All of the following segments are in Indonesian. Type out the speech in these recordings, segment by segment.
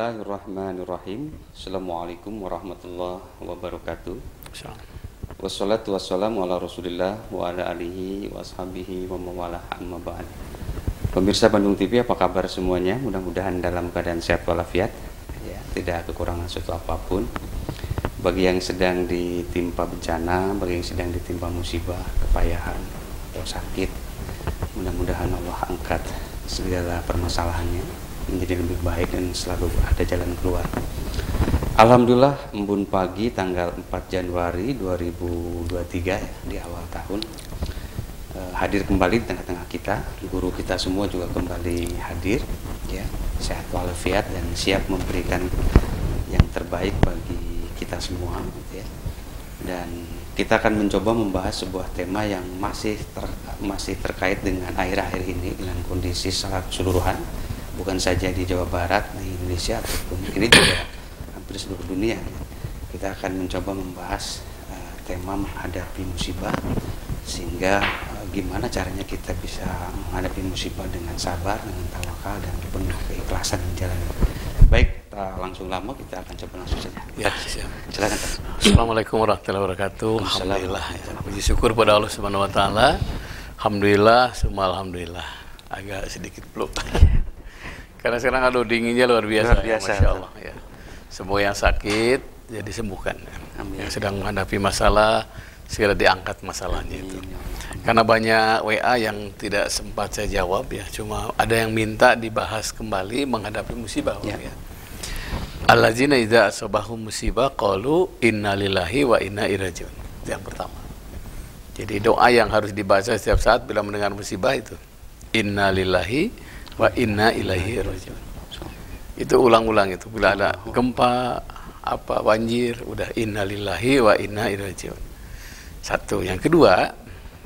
Bismillahirrahmanirrahim. Assalamualaikum warahmatullahi wabarakatuh. Wassalatu wassalamu ala rasulillah wa ala alihi wa ashabihi wa mawalah amma ba'd. Pemirsa Bandung TV, apa kabar semuanya? Mudah-mudahan dalam keadaan sehat walafiat, ya, tidak kekurangan sesuatu apapun. Bagi yang sedang ditimpa bencana, bagi yang sedang ditimpa musibah, kepayahan atau sakit, mudah-mudahan Allah angkat segala permasalahannya menjadi lebih baik dan selalu ada jalan keluar. Alhamdulillah, embun pagi tanggal 4 Januari 2023 ya, di awal tahun, hadir kembali di tengah-tengah kita. Guru kita semua juga kembali hadir, ya, sehat walafiat dan siap memberikan yang terbaik bagi kita semua, ya. Dan kita akan mencoba membahas sebuah tema yang masih terkait dengan akhir-akhir ini, dengan kondisi secara keseluruhan, bukan saja di Jawa Barat, di Indonesia, ataupun ini juga hampir seluruh dunia. Kita akan mencoba membahas tema menghadapi musibah, sehingga gimana caranya kita bisa menghadapi musibah dengan sabar, dengan tawakal, dan penuh keikhlasan menjalani. Baik, langsung lama kita akan coba langsung saja. Ya, siap. Silakan. Assalamualaikum warahmatullahi wabarakatuh. Alhamdulillah. Ya. Puji syukur pada Allah Subhanahu wa taala. Alhamdulillah, semua alhamdulillah. Agak sedikit peluk. Karena sekarang dinginnya luar biasa. Ya, Masya Allah. Ya. Semua yang sakit jadi sembuhkan. Amin. Yang sedang menghadapi masalah segera diangkat masalahnya. Amin. Itu. Karena banyak WA yang tidak sempat saya jawab, ya, cuma ada yang minta dibahas kembali menghadapi musibah. Ya. Ya. Allazina idza asabahum musibah qalu innalillahi wa inna ilaihi rajiun. Yang pertama. Jadi doa yang harus dibaca setiap saat bila mendengar musibah itu innalillahi wa inna ilaihi rajiun. Itu ulang-ulang itu. Bila ada gempa, banjir, udah innalillahi wa inna ilaihi rajiun. Satu. Yang kedua,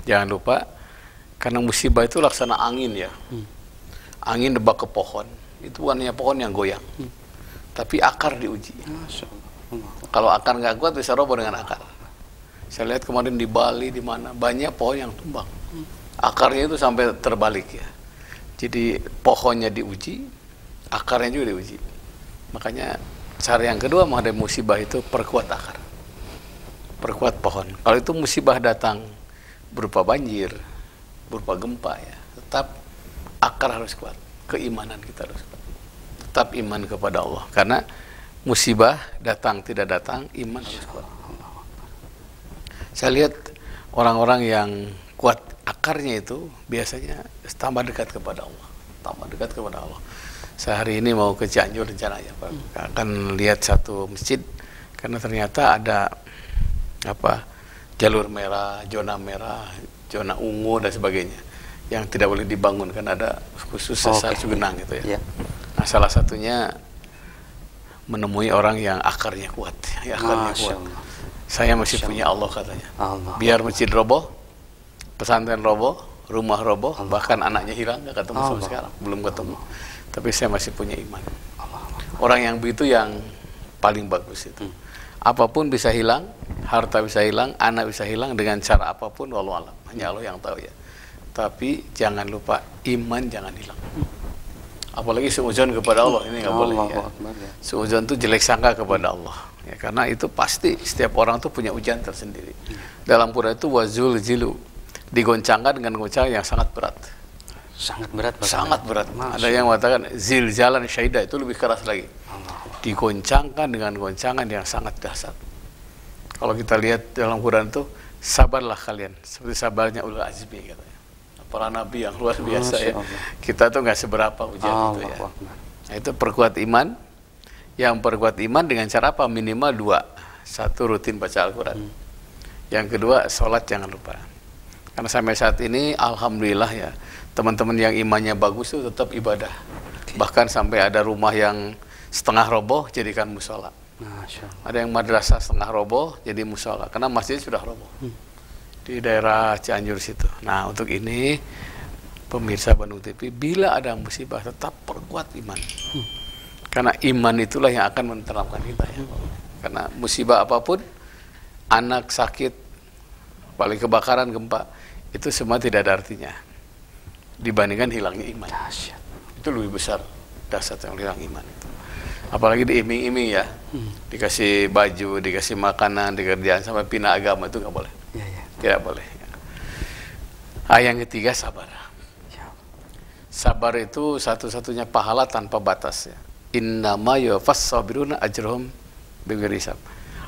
jangan lupa, karena musibah itu laksana angin, ya. Angin debak ke pohon. Itu bukan hanya pohon yang goyang, tapi akar diuji. Kalau akar nggak kuat bisa roboh dengan akar. Saya lihat kemarin di Bali, di mana banyak pohon yang tumbang. Akarnya itu sampai terbalik, ya. Jadi pohonnya diuji, akarnya juga diuji. Makanya cara yang kedua menghadapi musibah itu perkuat akar, perkuat pohon. Kalau itu musibah datang berupa banjir, berupa gempa, ya, tetap akar harus kuat, keimanan kita harus kuat. Tetap iman kepada Allah. Karena musibah datang tidak datang, iman harus kuat. Saya lihat orang-orang yang kuat akarnya itu biasanya tambah dekat kepada Allah, tambah dekat kepada Allah. Saya hari ini mau ke Cianjur rencananya, Pak. Akan lihat satu masjid, karena ternyata ada jalur merah, zona ungu dan sebagainya yang tidak boleh dibangun, kan ada khusus sesar Cugenang gitu, ya. Nah, salah satunya menemui orang yang akarnya kuat, ya, akarnya kuat. Saya masih punya Allah, katanya. Biar masjid roboh, pesantren roboh, rumah roboh, bahkan anaknya hilang, nggak ketemu sampai sekarang, belum ketemu. Tapi saya masih punya iman. Orang yang begitu yang paling bagus itu. Apapun bisa hilang, harta bisa hilang, anak bisa hilang dengan cara apapun, wallahu alam. Hanya Allah yang tahu, ya. Tapi jangan lupa iman jangan hilang. Apalagi suudzon kepada Allah, ini nggak boleh, ya. Suudzon itu jelek sangka kepada Allah, ya, karena itu pasti setiap orang tuh punya ujian tersendiri. Dalam Quran itu wazul zilu, digoncangkan dengan goncangan yang sangat berat. Sangat berat, sangat berat. Ada yang mengatakan zilzalan syaidah, itu lebih keras lagi. Digoncangkan dengan goncangan yang sangat dahsyat. Kalau kita lihat dalam Quran itu, sabarlah kalian seperti sabarnya ulul azmi, katanya. Para nabi yang luar biasa, ya. Kita tuh nggak seberapa ujian itu, ya. Nah, itu perkuat iman. Yang perkuat iman dengan cara apa? Minimal dua. Satu, rutin baca Al-Quran. Yang kedua, sholat jangan lupa. Karena sampai saat ini, alhamdulillah, ya, teman-teman yang imannya bagus itu tetap ibadah. Bahkan sampai ada rumah yang setengah roboh, jadikan musola. Ada yang madrasah setengah roboh, jadi musola. Karena masjid sudah roboh. Di daerah Cianjur situ. Nah, untuk ini, pemirsa Bandung TV, bila ada musibah, tetap perkuat iman. Karena iman itulah yang akan menerapkan kita, ya. Karena musibah apapun, anak sakit, paling kebakaran, gempa, itu semua tidak ada artinya dibandingkan hilangnya iman. Itu lebih besar dahsyat yang hilang iman itu. Apalagi diiming-iming ya, dikasih baju, dikasih makanan, dikerjaan, sampai pindah agama itu nggak boleh. Tidak boleh. Yang ketiga, sabar. Sabar itu satu-satunya pahala tanpa batas ya. Innama yuwaffas sabiruna ajrahum bighairi hisab.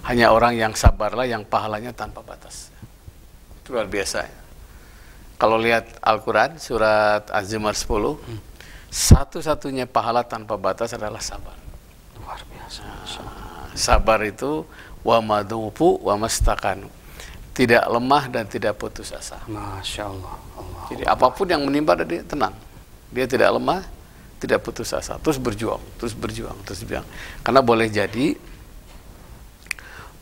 Hanya orang yang sabarlah yang pahalanya tanpa batas. Itu luar biasa ya. Kalau lihat Al-Quran surat Az-Zumar 10, satu-satunya pahala tanpa batas adalah sabar. Luar biasa. Sabar itu wa madufu wa mastakanu. Tidak lemah dan tidak putus asa. Masya Allah. Jadi apapun yang menimpa dia tenang. Dia tidak lemah, tidak putus asa. Terus berjuang, terus berjuang, terus berjuang. Karena boleh jadi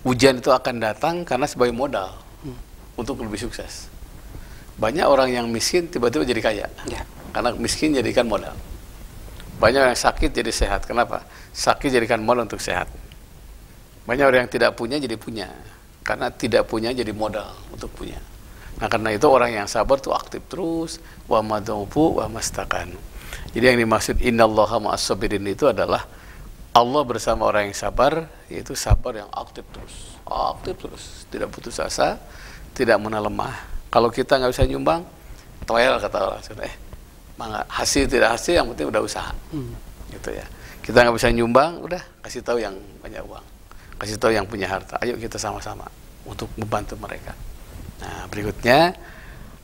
ujian itu akan datang karena sebagai modal untuk lebih sukses. Banyak orang yang miskin tiba-tiba jadi kaya. Karena miskin jadikan modal. Banyak orang yang sakit jadi sehat. Kenapa? Sakit jadikan modal untuk sehat. Banyak orang yang tidak punya jadi punya. Karena tidak punya jadi modal untuk punya. Nah karena itu orang yang sabar tuh aktif terus. Wa madhubu wa mastakanu. Jadi yang dimaksud innallaha ma'as sabirin itu adalah Allah bersama orang yang sabar, yaitu sabar yang aktif terus. Aktif terus, tidak putus asa, tidak mengenal lemah. Kalau kita nggak bisa nyumbang, toel kata orang. Hasil tidak hasil, yang penting udah usaha. Gitu ya. Kita nggak bisa nyumbang, udah kasih tahu yang banyak uang, kasih tahu yang punya harta. Ayo kita sama-sama untuk membantu mereka. Nah berikutnya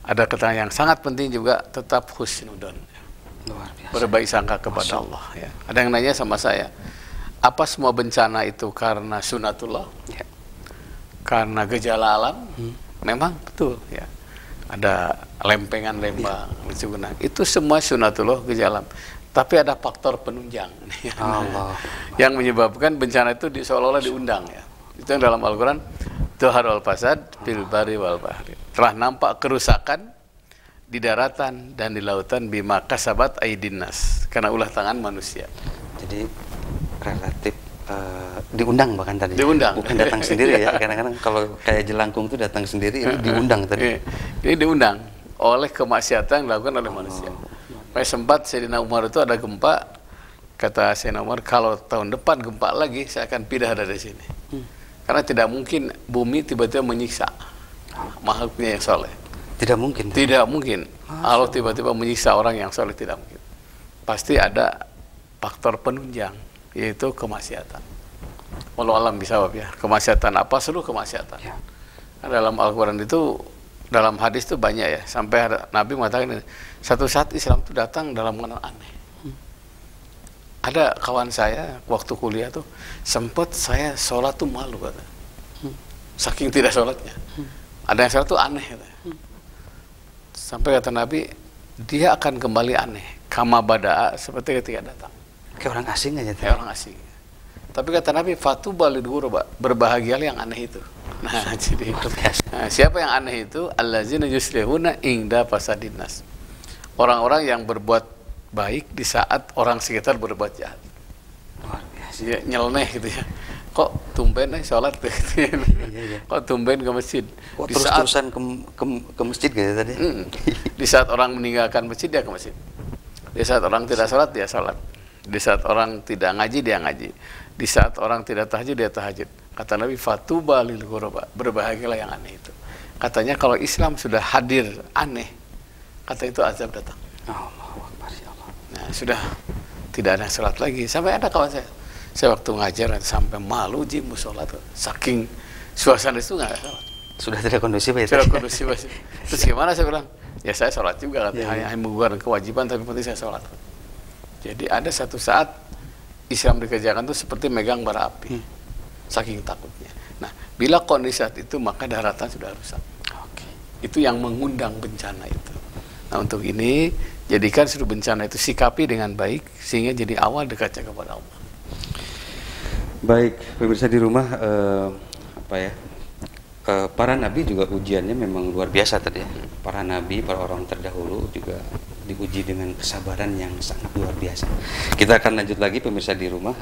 ada keterangan yang sangat penting juga, tetap husnudon. Berbaik sangka kepada Allah. Ya. Ada yang nanya sama saya, apa semua bencana itu karena sunatullah? Ya. Karena gejala alam? Memang betul. Ya. Ada lempengan lembang, itu semua sunatullah gejala alam. Tapi ada faktor penunjang yang menyebabkan bencana itu seolah-olah diundang. Ya. Itu yang dalam Al-Quran, Tuhar wal-fasad bil bari wal bahri. Telah nampak kerusakan di daratan dan di lautan bima kasabat aydin nas, karena ulah tangan manusia. Jadi relatif diundang bahkan tadi. Diundang. Bukan datang sendiri ya. Kadang-kadang kalau kayak jelangkung itu datang sendiri, ini diundang tadi. Ini diundang oleh kemaksiatan yang dilakukan oleh manusia. Pada sempat Sayyidina Umar itu ada gempa, kata Sayyidina Umar, kalau tahun depan gempa lagi saya akan pindah dari sini. Karena tidak mungkin bumi tiba-tiba menyiksa makhluknya yang soleh. Tidak mungkin. Tidak mungkin. Allah tiba-tiba menyiksa orang yang soleh, tidak mungkin. Pasti ada faktor penunjang, yaitu kemaksiatan. Wallahu alam bisawab ya. Kemaksiatan apa? Seluruh kemaksiatan. Ya. Dalam Al-Quran itu, dalam hadis itu banyak ya. Sampai Nabi mengatakan, satu saat Islam itu datang dalam mengenal aneh. Ada kawan saya waktu kuliah tuh sempat saya sholat tuh malu kata. Saking tidak sholatnya. Ada yang sholat tuh aneh kata. Sampai kata Nabi, dia akan kembali aneh. Kama bada'a, seperti ketika datang. Kayak orang asing aja. Kayak orang asing. Tapi kata Nabi, fatuba lil ghuraba, berbahagialah yang aneh itu. Nah, jadi siapa yang aneh itu? Allazina yuslihuna inda fasadin nas. Orang-orang yang berbuat baik di saat orang sekitar berbuat jahat. Ya, nyeleneh gitu ya. Kok tumben sholat gitu ya. Kok tumben ke masjid. Kok terus-terusan ke masjid gitu tadi. Di saat orang meninggalkan masjid, dia ke masjid. Di saat orang tidak sholat, dia sholat. Di saat orang tidak ngaji, dia ngaji. Di saat orang tidak tahajud, dia tahajud. Kata Nabi, fatuba lil ghuraba, berbahagialah yang aneh itu. Katanya kalau Islam sudah hadir aneh, kata itu azab datang. Nah, sudah tidak ada sholat lagi. Sampai ada kawan saya waktu ngajar sampai malu jimu sholat, saking suasana itu nggak sholat. Sudah tidak kondusif ya? Sudah kondusif. Terus gimana saya bilang? Ya saya sholat juga, hanya menggugurkan kewajiban, tapi penting saya sholat. Jadi ada satu saat Islam dikerjakan itu seperti megang bara api, saking takutnya. Nah, bila kondisi saat itu maka daratan sudah rusak. Itu yang mengundang bencana itu. Nah, untuk ini jadikan seluruh bencana itu sikapi dengan baik sehingga jadi awal dekatnya kepada Allah. Baik, pemirsa di rumah, para nabi juga ujiannya memang luar biasa tadi ya. Para nabi, para orang terdahulu juga diuji dengan kesabaran yang sangat luar biasa. Kita akan lanjut lagi pemirsa di rumah,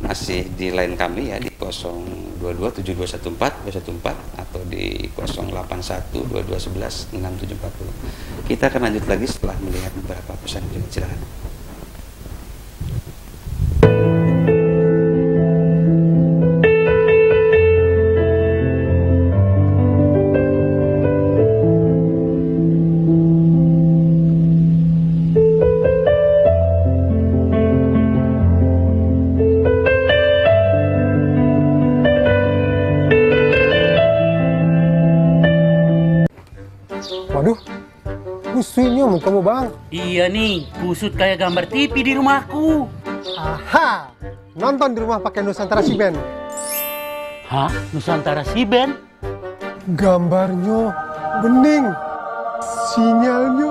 masih di line kami ya di 0227214 atau di 08122116740. Kita akan lanjut lagi setelah melihat beberapa pesan. Silakan. Iya nih, kusut kayak gambar TV di rumahku. Aha, nonton di rumah pakai Nusantara Siben. Hah? Nusantara Siben? Gambarnya bening, sinyalnya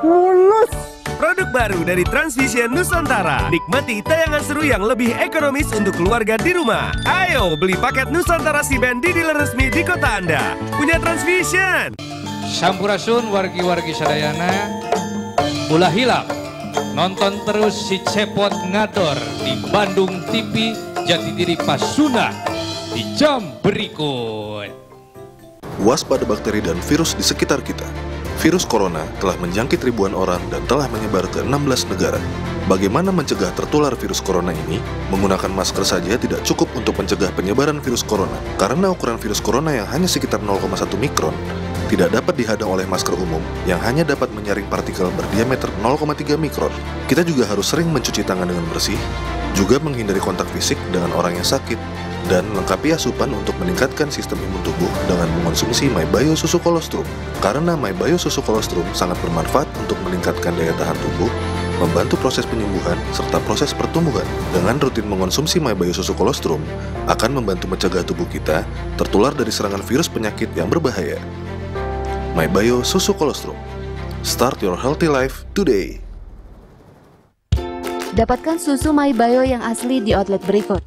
mulus. Produk baru dari Transvision Nusantara. Nikmati tayangan seru yang lebih ekonomis untuk keluarga di rumah. Ayo beli paket Nusantara Siben di dealer resmi di kota Anda. Punya Transvision. Sampurasun wargi-wargi sadayana. Ulah hilap. Nonton terus si Cepot Ngador di Bandung TV Jatidiri Pasundan di jam berikut. Waspada bakteri dan virus di sekitar kita. Virus corona telah menjangkit ribuan orang dan telah menyebar ke 16 negara. Bagaimana mencegah tertular virus corona ini? Menggunakan masker saja tidak cukup untuk mencegah penyebaran virus corona. Karena ukuran virus corona yang hanya sekitar 0,1 mikron, tidak dapat dihadang oleh masker umum yang hanya dapat menyaring partikel berdiameter 0,3 mikron. Kita juga harus sering mencuci tangan dengan bersih, juga menghindari kontak fisik dengan orang yang sakit, dan lengkapi asupan untuk meningkatkan sistem imun tubuh dengan mengonsumsi MyBio Susu Kolostrum. Karena MyBio Susu Kolostrum sangat bermanfaat untuk meningkatkan daya tahan tubuh, membantu proses penyembuhan, serta proses pertumbuhan. Dengan rutin mengonsumsi MyBio Susu Kolostrum, akan membantu mencegah tubuh kita tertular dari serangan virus penyakit yang berbahaya. MyBio Susu Kolostrum. Start your healthy life today. Dapatkan susu MyBio yang asli di outlet berikut.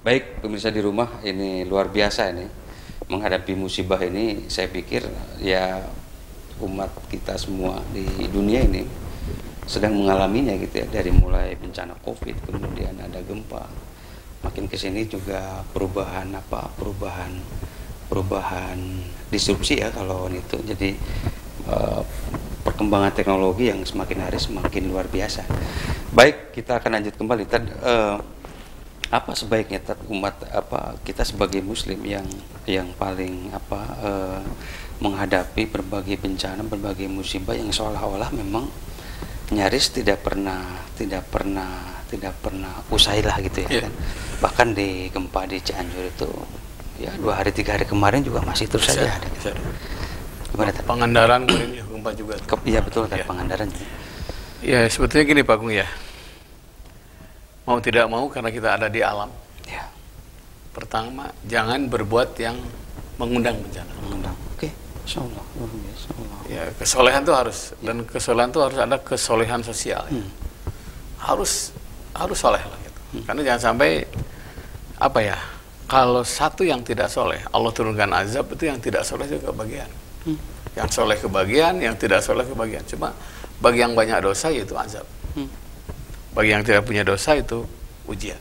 Baik, pemirsa di rumah, ini luar biasa ini. Menghadapi musibah ini, saya pikir ya umat kita semua di dunia ini sedang mengalaminya gitu ya. Dari mulai bencana Covid, kemudian ada gempa. Makin kesini juga perubahan disrupsi ya kalau itu. Jadi perkembangan teknologi yang semakin hari semakin luar biasa. Baik, kita akan lanjut kembali. Apa sebaiknya umat kita sebagai muslim yang paling menghadapi berbagai bencana, berbagai musibah yang seolah-olah memang nyaris tidak pernah usai lah gitu ya, kan? Bahkan di gempa di Cianjur itu ya 2 hari 3 hari kemarin juga masih terus saja ada. Gimana tadi? Pangandaran kemarin gempa juga. Iya betul tadi Pangandaran. Ya sebetulnya gini Pak Gung ya. Mau tidak mau karena kita ada di alam. Ya. Pertama, jangan berbuat yang mengundang bencana. Oke, insyaallah. Ya, kesolehan itu harus dan kesolehan itu harus ada kesolehan sosial. Ya. Harus soleh lah gitu. Karena jangan sampai kalau satu yang tidak soleh, Allah turunkan azab, itu yang tidak soleh juga kebagian. Yang soleh kebagian, yang tidak soleh kebagian. Cuma bagi yang banyak dosa yaitu azab. Bagi yang tidak punya dosa itu ujian.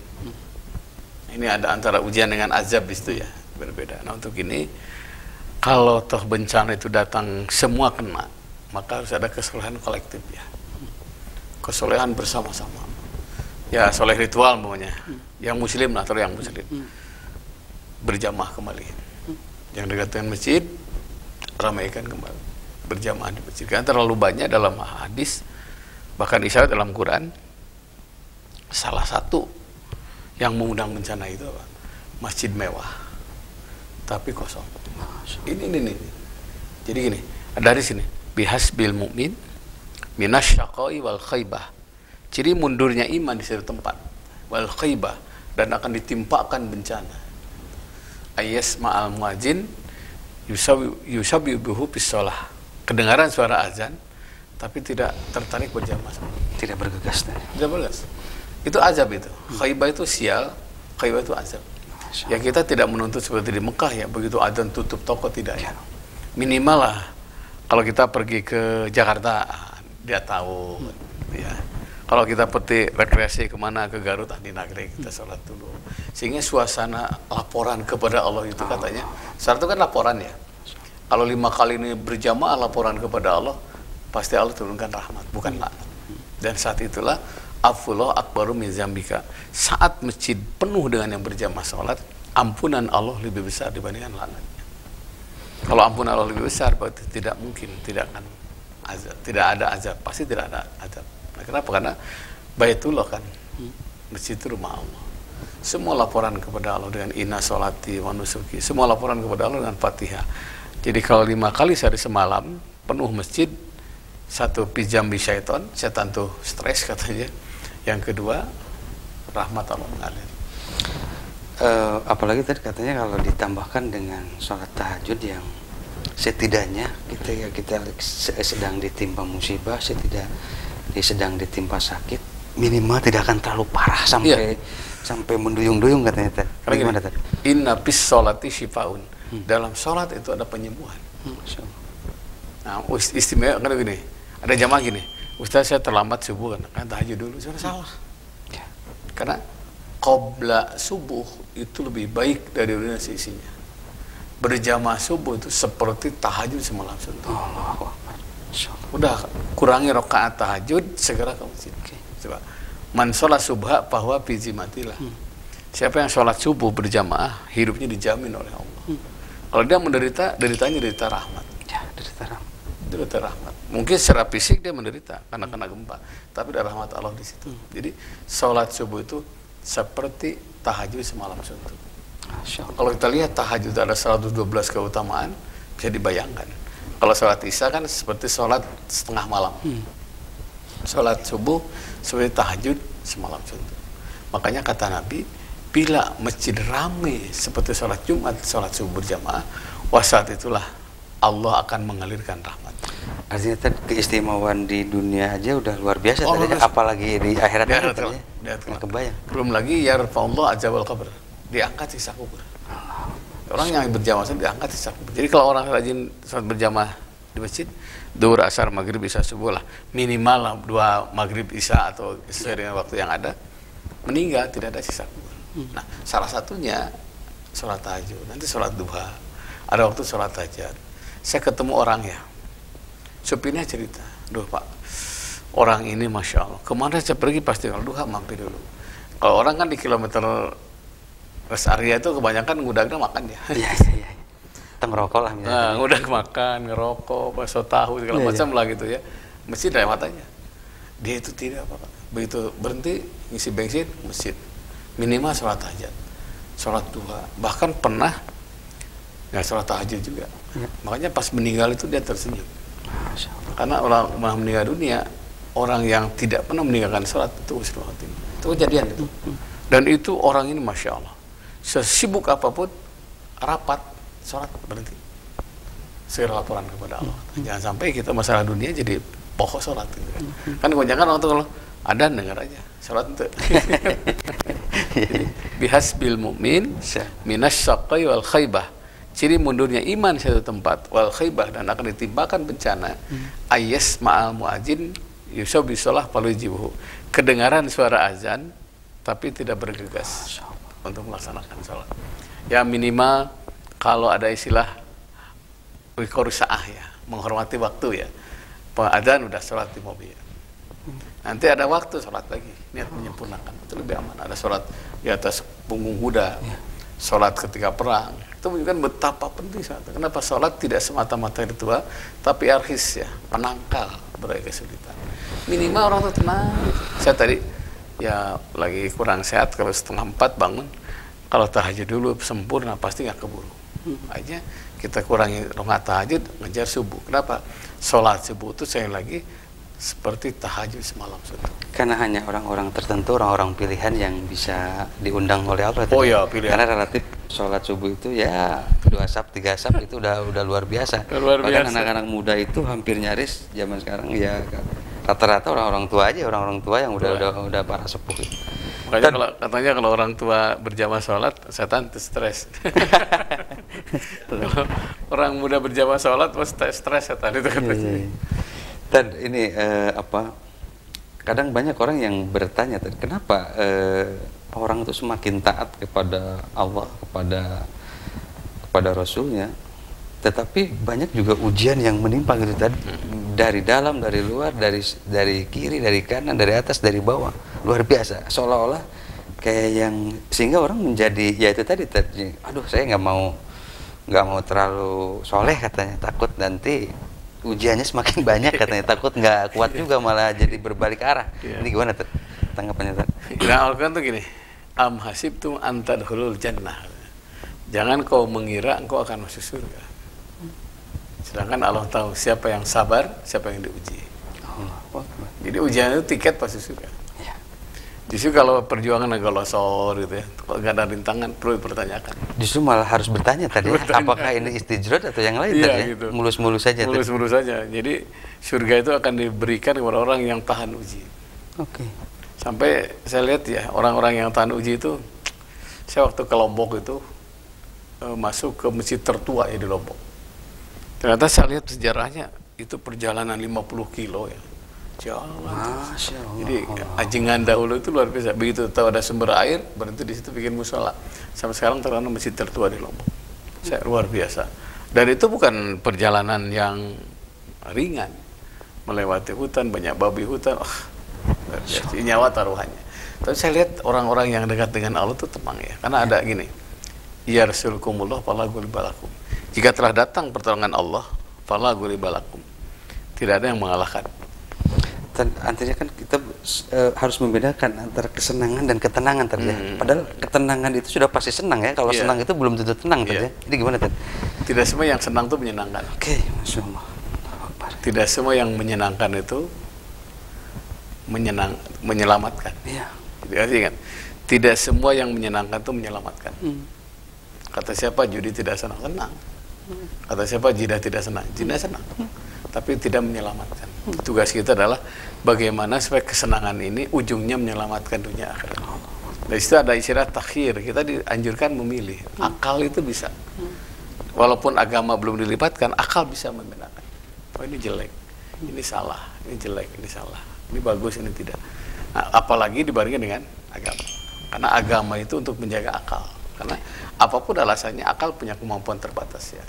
Ini ada antara ujian dengan azab di situ ya, berbeda. Nah untuk ini, kalau toh bencana itu datang semua kena, maka harus ada kesolehan kolektif ya. Kesolehan bersama-sama. Ya soleh ritual pokoknya. Yang muslim lah, atau yang muslim. Berjamaah kembali. Yang dekat dengan masjid, ramaikan kembali. Berjamaah di masjid. Karena terlalu banyak dalam hadis, bahkan isyarat dalam Quran, salah satu yang mengundang bencana itu apa? Masjid mewah tapi kosong. Ini. Jadi gini, ada di sini bihasbil mu'min minasyaqai wal khaybah. Ciri mundurnya iman di satu tempat wal khaybah, dan akan ditimpakan bencana. Ayas ma'al muadzin yusabibuhu bis shalah. kedengaran suara azan, tapi tidak tertarik berjamaah. Tidak bergegas. Tidak bergegas. Itu azab itu. Khaybah itu sial, khaybah itu azab. Ya kita tidak menuntut seperti di Mekah ya, begitu azan tutup toko, tidak ya. Minimal lah, kalau kita pergi ke Jakarta, dia tahu ya. Kalau kita pergi rekreasi kemana, ke Garut, di Nagreg, kita sholat dulu. Sehingga suasana laporan kepada Allah itu katanya, syarat itu kan laporan ya. Kalau 5 kali ini berjamaah laporan kepada Allah, pasti Allah turunkan rahmat, bukan laknat. Dan saat itulah, afullah akbaru min zambika. Saat masjid penuh dengan yang berjamaah sholat, ampunan Allah lebih besar dibandingkan laknatnya. Kalau ampunan Allah lebih besar, berarti tidak mungkin, tidak akan azab, tidak ada azab, pasti tidak ada azab. Nah, kenapa? Karena Baitullah kan, masjid itu rumah Allah. Semua laporan kepada Allah dengan inna sholati wa nusuki, semua laporan kepada Allah dengan Fatihah. Jadi kalau 5 kali sehari semalam penuh masjid, satu pijam bi syaitan, setan tuh stres katanya. Yang kedua, rahmat Allah mengalir. Apalagi tadi katanya kalau ditambahkan dengan sholat tahajud yang setidaknya kita sedang ditimpa musibah, sedang ditimpa sakit, minimal tidak akan terlalu parah sampai sampai menduyung-duyung katanya. Karena gimana tadi? Inna bis sholati shifaun. Dalam sholat itu ada penyembuhan. Nah, istimewa kan gini. Ada jamaah gini, Ustaz saya terlambat subuh kan tahajud dulu. Sudah salah. Karena qabla subuh itu lebih baik dari dunia isinya. Berjamaah subuh itu seperti tahajud semalam suntuk. Udah kurangi rakaat tahajud, segera ke masjid. Coba. Man sholat subha bahwa bizimatilah. Siapa yang sholat subuh berjamaah, hidupnya dijamin oleh Allah. Kalau dia menderita, deritanya derita rahmat. Ya, derita rahmat. Derita rahmat. Mungkin secara fisik dia menderita karena kena gempa, tapi ada rahmat Allah di situ. Jadi sholat subuh itu seperti tahajud semalam suntuk. Kalau kita lihat tahajud ada 112 keutamaan, bisa dibayangkan. Kalau sholat isya kan seperti sholat setengah malam. Sholat subuh seperti tahajud semalam suntuk. Makanya kata Nabi, bila masjid ramai seperti sholat Jumat, sholat subuh berjamaah, saat itulah Allah akan mengalirkan rahmat. Artinya keistimewaan di dunia aja udah luar biasa tadi, apalagi di akhirat kebayang. Belum lagi yarfa'ullah azabal qabr, diangkat sisa kubur. Orang yang berjamaah diangkat sisa kubur. Jadi kalau orang rajin sholat berjamaah di masjid, duhur, asar, maghrib, isya, subuh lah, minimal lah 2 maghrib, isya atau sesuai dengan waktu yang ada, meninggal tidak ada sisa kubur. Nah, salah satunya sholat tahajud, nanti sholat duha, ada waktu sholat tahajud. Saya ketemu orang ya, supirnya cerita, duh Pak, orang ini Masya Allah, kemana saya pergi pasti kalau duha mampir dulu. Kalau orang kan di kilometer rest area itu kebanyakan ngudagnya makan ya. Iya. Kita ngerokok lah misalnya. Nah, udah makan, ngerokok, bakso tahu, segala macam lah gitu ya. Masjid dari matanya. Dia itu tidak apa-apa. Begitu berhenti, ngisi bensin, masjid. Minimal sholat tahajud, sholat duha. Bahkan pernah nggak sholat tahajud juga. Makanya pas meninggal itu dia tersenyum. Karena orang meninggal dunia, orang yang tidak pernah meninggalkan sholat itu husnul khotimah. Itu kejadian itu. Dan itu orang ini Masya Allah, sesibuk apapun, rapat, sholat berhenti, segera laporan kepada Allah. Jangan sampai kita masalah dunia jadi pokok sholat gitu kan. Kan kebanyakan orang tuh kalau ada dengar aja sholat itu. Bihasbil mu'min minas syaqai wal khaybah. Ciri mundurnya iman satu tempat wal khaybah, dan akan ditimpakan bencana. Ayas ma'al mu'ajin yusuf bisolah palujibuhu. Kedengaran suara azan tapi tidak bergegas untuk melaksanakan sholat. Ya minimal kalau ada istilah wikorusaah ya, menghormati waktu ya. Adzan udah sholat di mobil. Nanti ada waktu sholat lagi, niat menyempurnakan, itu lebih aman. Ada sholat di atas punggung kuda, sholat ketika perang. Itu menunjukkan betapa penting sholat. Kenapa sholat tidak semata-mata ritual, tapi arhis ya, penangkal berbagai kesulitan. Minimal orang itu tenang. Saya tadi ya lagi kurang sehat, kalau 3:30 bangun, kalau tahajud dulu sempurna pasti nggak keburu. Aja kita kurangi rakaat tahajud, ngejar subuh. Kenapa? Sholat subuh itu saya lagi seperti tahajud semalam suntuk. Karena hanya orang-orang tertentu, orang-orang pilihan yang bisa diundang oleh Allah. Oh ya, pilihan. Karena relatif sholat subuh itu ya 2 sab, 3 sab itu udah luar biasa. Bahkan anak-anak muda itu hampir nyaris zaman sekarang ya rata-rata orang-orang tua aja, orang-orang tua yang udah para sepuh. Makanya katanya kalau orang tua berjamaah sholat, setan itu stres. Kalau orang muda berjamaah sholat, stres setan itu katanya. Dan ini kadang banyak orang yang bertanya, kenapa orang itu semakin taat kepada Allah, kepada Rasulnya, tetapi banyak juga ujian yang menimpa gitu tadi, dari dalam, dari luar, dari kiri, dari kanan, dari atas, dari bawah, luar biasa. Seolah-olah kayak yang sehingga orang menjadi ya itu tadi, aduh saya nggak mau terlalu soleh katanya, takut nanti ujiannya semakin banyak katanya, takut nggak kuat juga malah jadi berbalik arah. Ini gimana tuh tanggapannya tuh? Nah, Al-Quran tuh gini, am hasibtum an tadkhulul jannah. Jangan kau mengira engkau akan masuk surga. Sedangkan Allah tahu siapa yang sabar, siapa yang diuji. Jadi ujian itu tiket pasti surga. Justru kalau perjuangan agak losor gitu ya, kalau nggak ada rintangan perlu dipertanyakan. Justru malah harus bertanya tadi, apakah ini istijrod atau yang lain tadi? Gitu. Mulus-mulus saja. Mulus-mulus saja. Jadi surga itu akan diberikan kepada orang yang tahan uji. Oke. Sampai saya lihat ya orang-orang yang tahan uji itu, saya waktu ke Lombok itu masuk ke masjid tertua ya di Lombok. Ternyata saya lihat sejarahnya itu perjalanan 50 kilo ya. Jalan. Masya Allah. Jadi ajingan dahulu itu luar biasa. Begitu tahu ada sumber air, berhenti di situ bikin musola. Sampai sekarang terkenal masjid tertua di Lombok. Saya luar biasa. Dan itu bukan perjalanan yang ringan. Melewati hutan, banyak babi hutan. Luar biasa. Nyawa taruhannya. Tapi saya lihat orang-orang yang dekat dengan Allah itu tenang ya. Karena ada gini. Ya Rasulullah fala ghulibalakum. Jika telah datang pertolongan Allah, fala ghulibalakum. Tidak ada yang mengalahkan. Artinya kan kita harus membedakan antara kesenangan dan ketenangan tadi. Padahal ketenangan itu sudah pasti senang ya. Kalau senang itu belum tentu tenang tadi. Jadi gimana tadi? Tidak semua yang senang itu menyenangkan. Oke, Masya Allah. Tidak semua yang menyenangkan itu menyelamatkan. Iya. Jadi ingat, tidak semua yang menyenangkan itu menyelamatkan. Kata siapa judi tidak senang? Senang. Kata siapa jidah tidak senang? Jidah senang. Tapi tidak menyelamatkan. Tugas kita adalah bagaimana supaya kesenangan ini ujungnya menyelamatkan dunia akhirat. Dari situ ada istilah takhir. Kita dianjurkan memilih. Akal itu bisa. Walaupun agama belum dilibatkan, akal bisa membedakan. Oh ini jelek, ini salah, ini jelek, ini salah, ini bagus, ini tidak. Nah, apalagi dibandingkan dengan agama. Karena agama itu untuk menjaga akal. Karena apapun alasannya, akal punya kemampuan terbatas ya.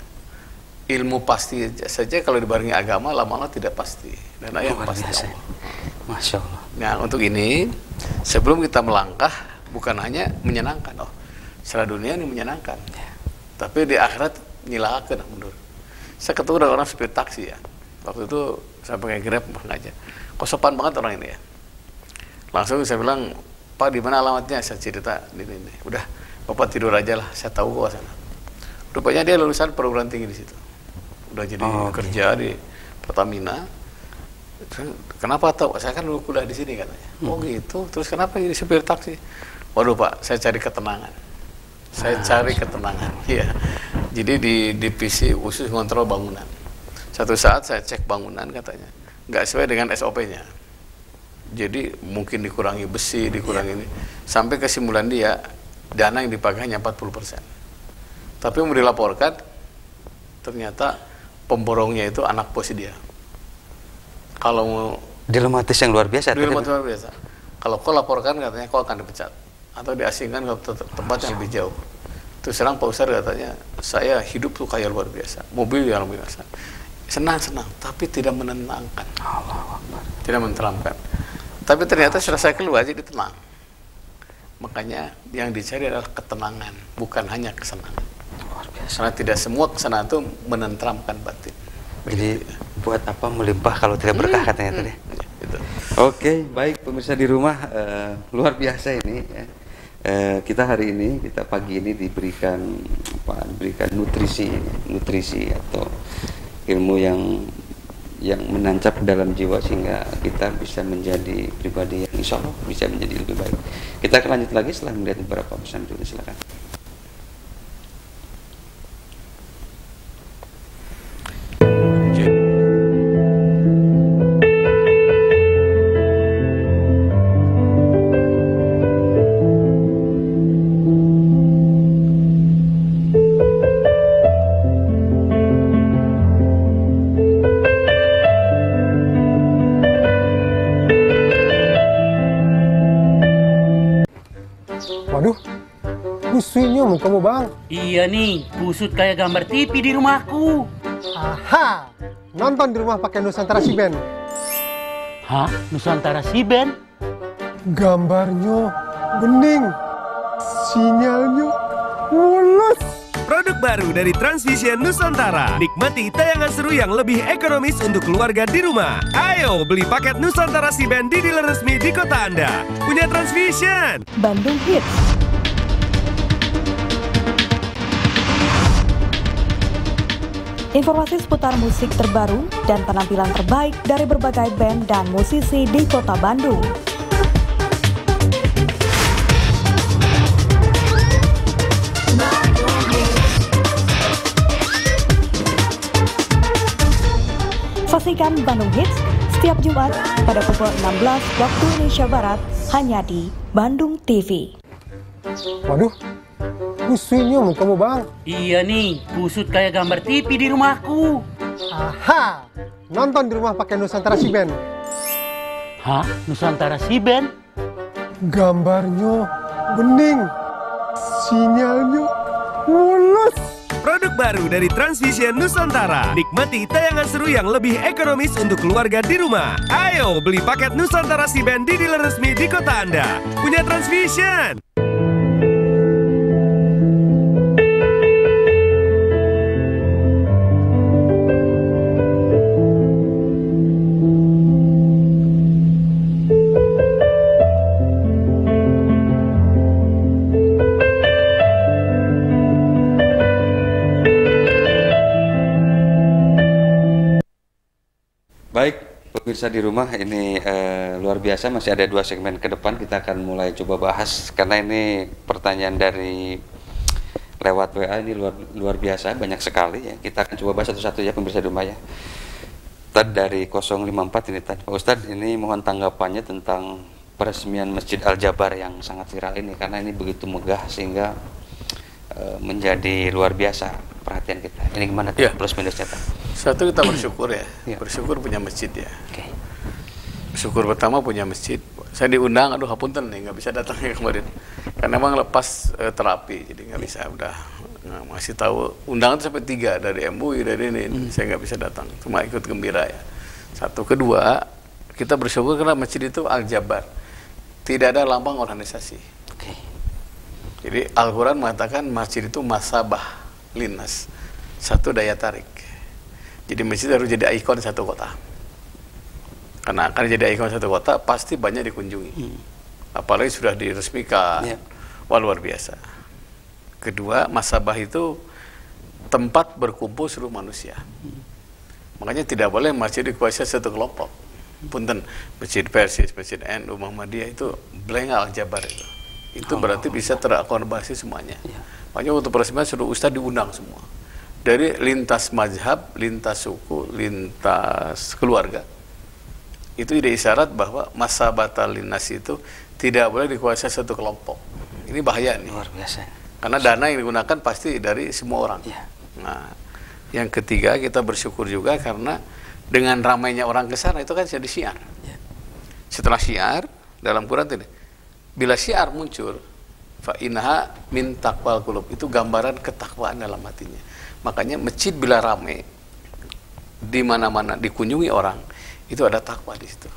Ilmu pasti saja kalau dibarengi agama lama-lama tidak pasti dan yang pasti Allah. Masya Allah. Nah untuk ini sebelum kita melangkah bukan hanya menyenangkan, secara dunia ini menyenangkan, tapi di akhirat nyilahkan mundur. Saya ketemu dengan orang supir taksi ya. Waktu itu saya pakai Grab ngajar. Kok sopan banget orang ini ya. Langsung saya bilang, Pak di mana alamatnya? Saya cerita ini. Udah, Bapak tidur aja lah. Saya tahu kok sana. Rupanya dia lulusan perguruan tinggi di situ. Udah jadi kerja di Pertamina. Kenapa tahu? Saya kan dulu kuliah di sini katanya. Oh gitu. Terus kenapa jadi supir taksi? Waduh Pak, saya cari ketenangan. Iya. Jadi di divisi khusus kontrol bangunan. Satu saat saya cek bangunan katanya nggak sesuai dengan SOP-nya. Jadi mungkin dikurangi besi, dikurangi ini. Sampai kesimpulan dia dana yang dipakai hanya 40%. Tapi mau dilaporkan ternyata pemborongnya itu anak bos dia. Kalau mau dilematis yang luar biasa. Dilematis luar biasa. Kalau kau laporkan katanya kau akan dipecat atau diasingkan ke tempat yang lebih jauh. Terus serang Pak Ustadz katanya, saya hidup tuh kayak luar biasa, mobil yang luar biasa, senang, tapi tidak menenangkan, tidak menenteramkan. Tapi ternyata setelah saya keluar jadi tenang. Makanya yang dicari adalah ketenangan, bukan hanya kesenangan. Karena tidak semua kesenangan itu menenteramkan batin. Jadi buat apa melimpah kalau tidak berkah katanya tadi. Gitu. Oke, baik pemirsa di rumah, luar biasa ini. Kita hari ini, kita pagi ini diberikan nutrisi atau ilmu yang menancap dalam jiwa sehingga kita bisa menjadi pribadi yang insya Allah bisa menjadi lebih baik. Kita akan lanjut lagi setelah melihat beberapa pesan dulu, silakan. Waduh, kusutnya mukamu bang. Iya nih, kusut kayak gambar TV di rumahku. Aha, nonton di rumah pakai Nusantara Si Ben. Hah? Nusantara Si Ben? Gambarnya bening, sinyalnya mulus. Produk baru dari Transvision Nusantara. Nikmati tayangan seru yang lebih ekonomis untuk keluarga di rumah. Ayo beli paket Nusantara Si Ben di dealer resmi di kota Anda. Punya Transvision. Bandung Hits. Informasi seputar musik terbaru dan penampilan terbaik dari berbagai band dan musisi di kota Bandung. Saksikan Bandung Hits setiap Jumat pada pukul 16 waktu Indonesia Barat hanya di Bandung TV. Waduh, kusutnya mukamu bang. Iya nih, kusut kayak gambar TV di rumahku. Aha, nonton di rumah pakai Nusantara Si Ben. Hah? Nusantara Si Ben? Gambarnya bening, sinyalnya mulus. Produk baru dari Transvision Nusantara. Nikmati tayangan seru yang lebih ekonomis untuk keluarga di rumah. Ayo beli paket Nusantara Si Ben di dealer resmi di kota Anda. Punya Transvision. Baik, pemirsa di rumah, ini luar biasa, masih ada 2 segmen ke depan. Kita akan mulai coba bahas karena ini pertanyaan dari lewat WA ini luar biasa, banyak sekali ya. Kita akan coba bahas satu-satu ya pemirsa di rumah ya. Tadi dari 054 ini tadi, Pak Ustadz, ini mohon tanggapannya tentang peresmian Masjid Al-Jabar yang sangat viral ini, karena ini begitu megah sehingga menjadi luar biasa perhatian kita. Ini gimana tuh plus minusnya Pak? Satu, kita bersyukur ya, bersyukur punya masjid ya. Bersyukur pertama punya masjid. Saya diundang, aduh hapunten nih nggak bisa datang ya kemarin, karena memang lepas terapi, jadi nggak bisa. Udah masih tahu undangan sampai 3 dari MUI, dari ini, saya nggak bisa datang, cuma ikut gembira ya. Satu, kedua kita bersyukur karena masjid itu Al-Jabar, tidak ada lambang organisasi. Jadi Al-Quran mengatakan masjid itu masabah linnas, satu daya tarik. Jadi masjid harus jadi ikon satu kota. Karena akan jadi ikon satu kota, pasti banyak dikunjungi. Apalagi sudah diresmikan, wah luar biasa. Kedua, masabah itu tempat berkumpul seluruh manusia. Makanya tidak boleh masjid dikuasai satu kelompok. Punten, masjid Persis, masjid NU, Muhammadiyah itu blank Al-Jabar itu. Itu berarti bisa terakomodasi semuanya. Makanya untuk peresmian seluruh ustadz diundang semua. Dari lintas mazhab, lintas suku, lintas keluarga. Itu ide isyarat bahwa masa batal linnas itu tidak boleh dikuasai satu kelompok. Ini bahaya nih. Luar biasa. Karena dana yang digunakan pasti dari semua orang. Nah, yang ketiga kita bersyukur juga karena dengan ramainya orang ke sana itu kan jadi syiar. Setelah syiar dalam Quran ini, bila syiar muncul, fa innaha min taqwal qulub, itu gambaran ketakwaan dalam hatinya. Makanya masjid bila ramai, di mana-mana dikunjungi orang, itu ada takwa di situ.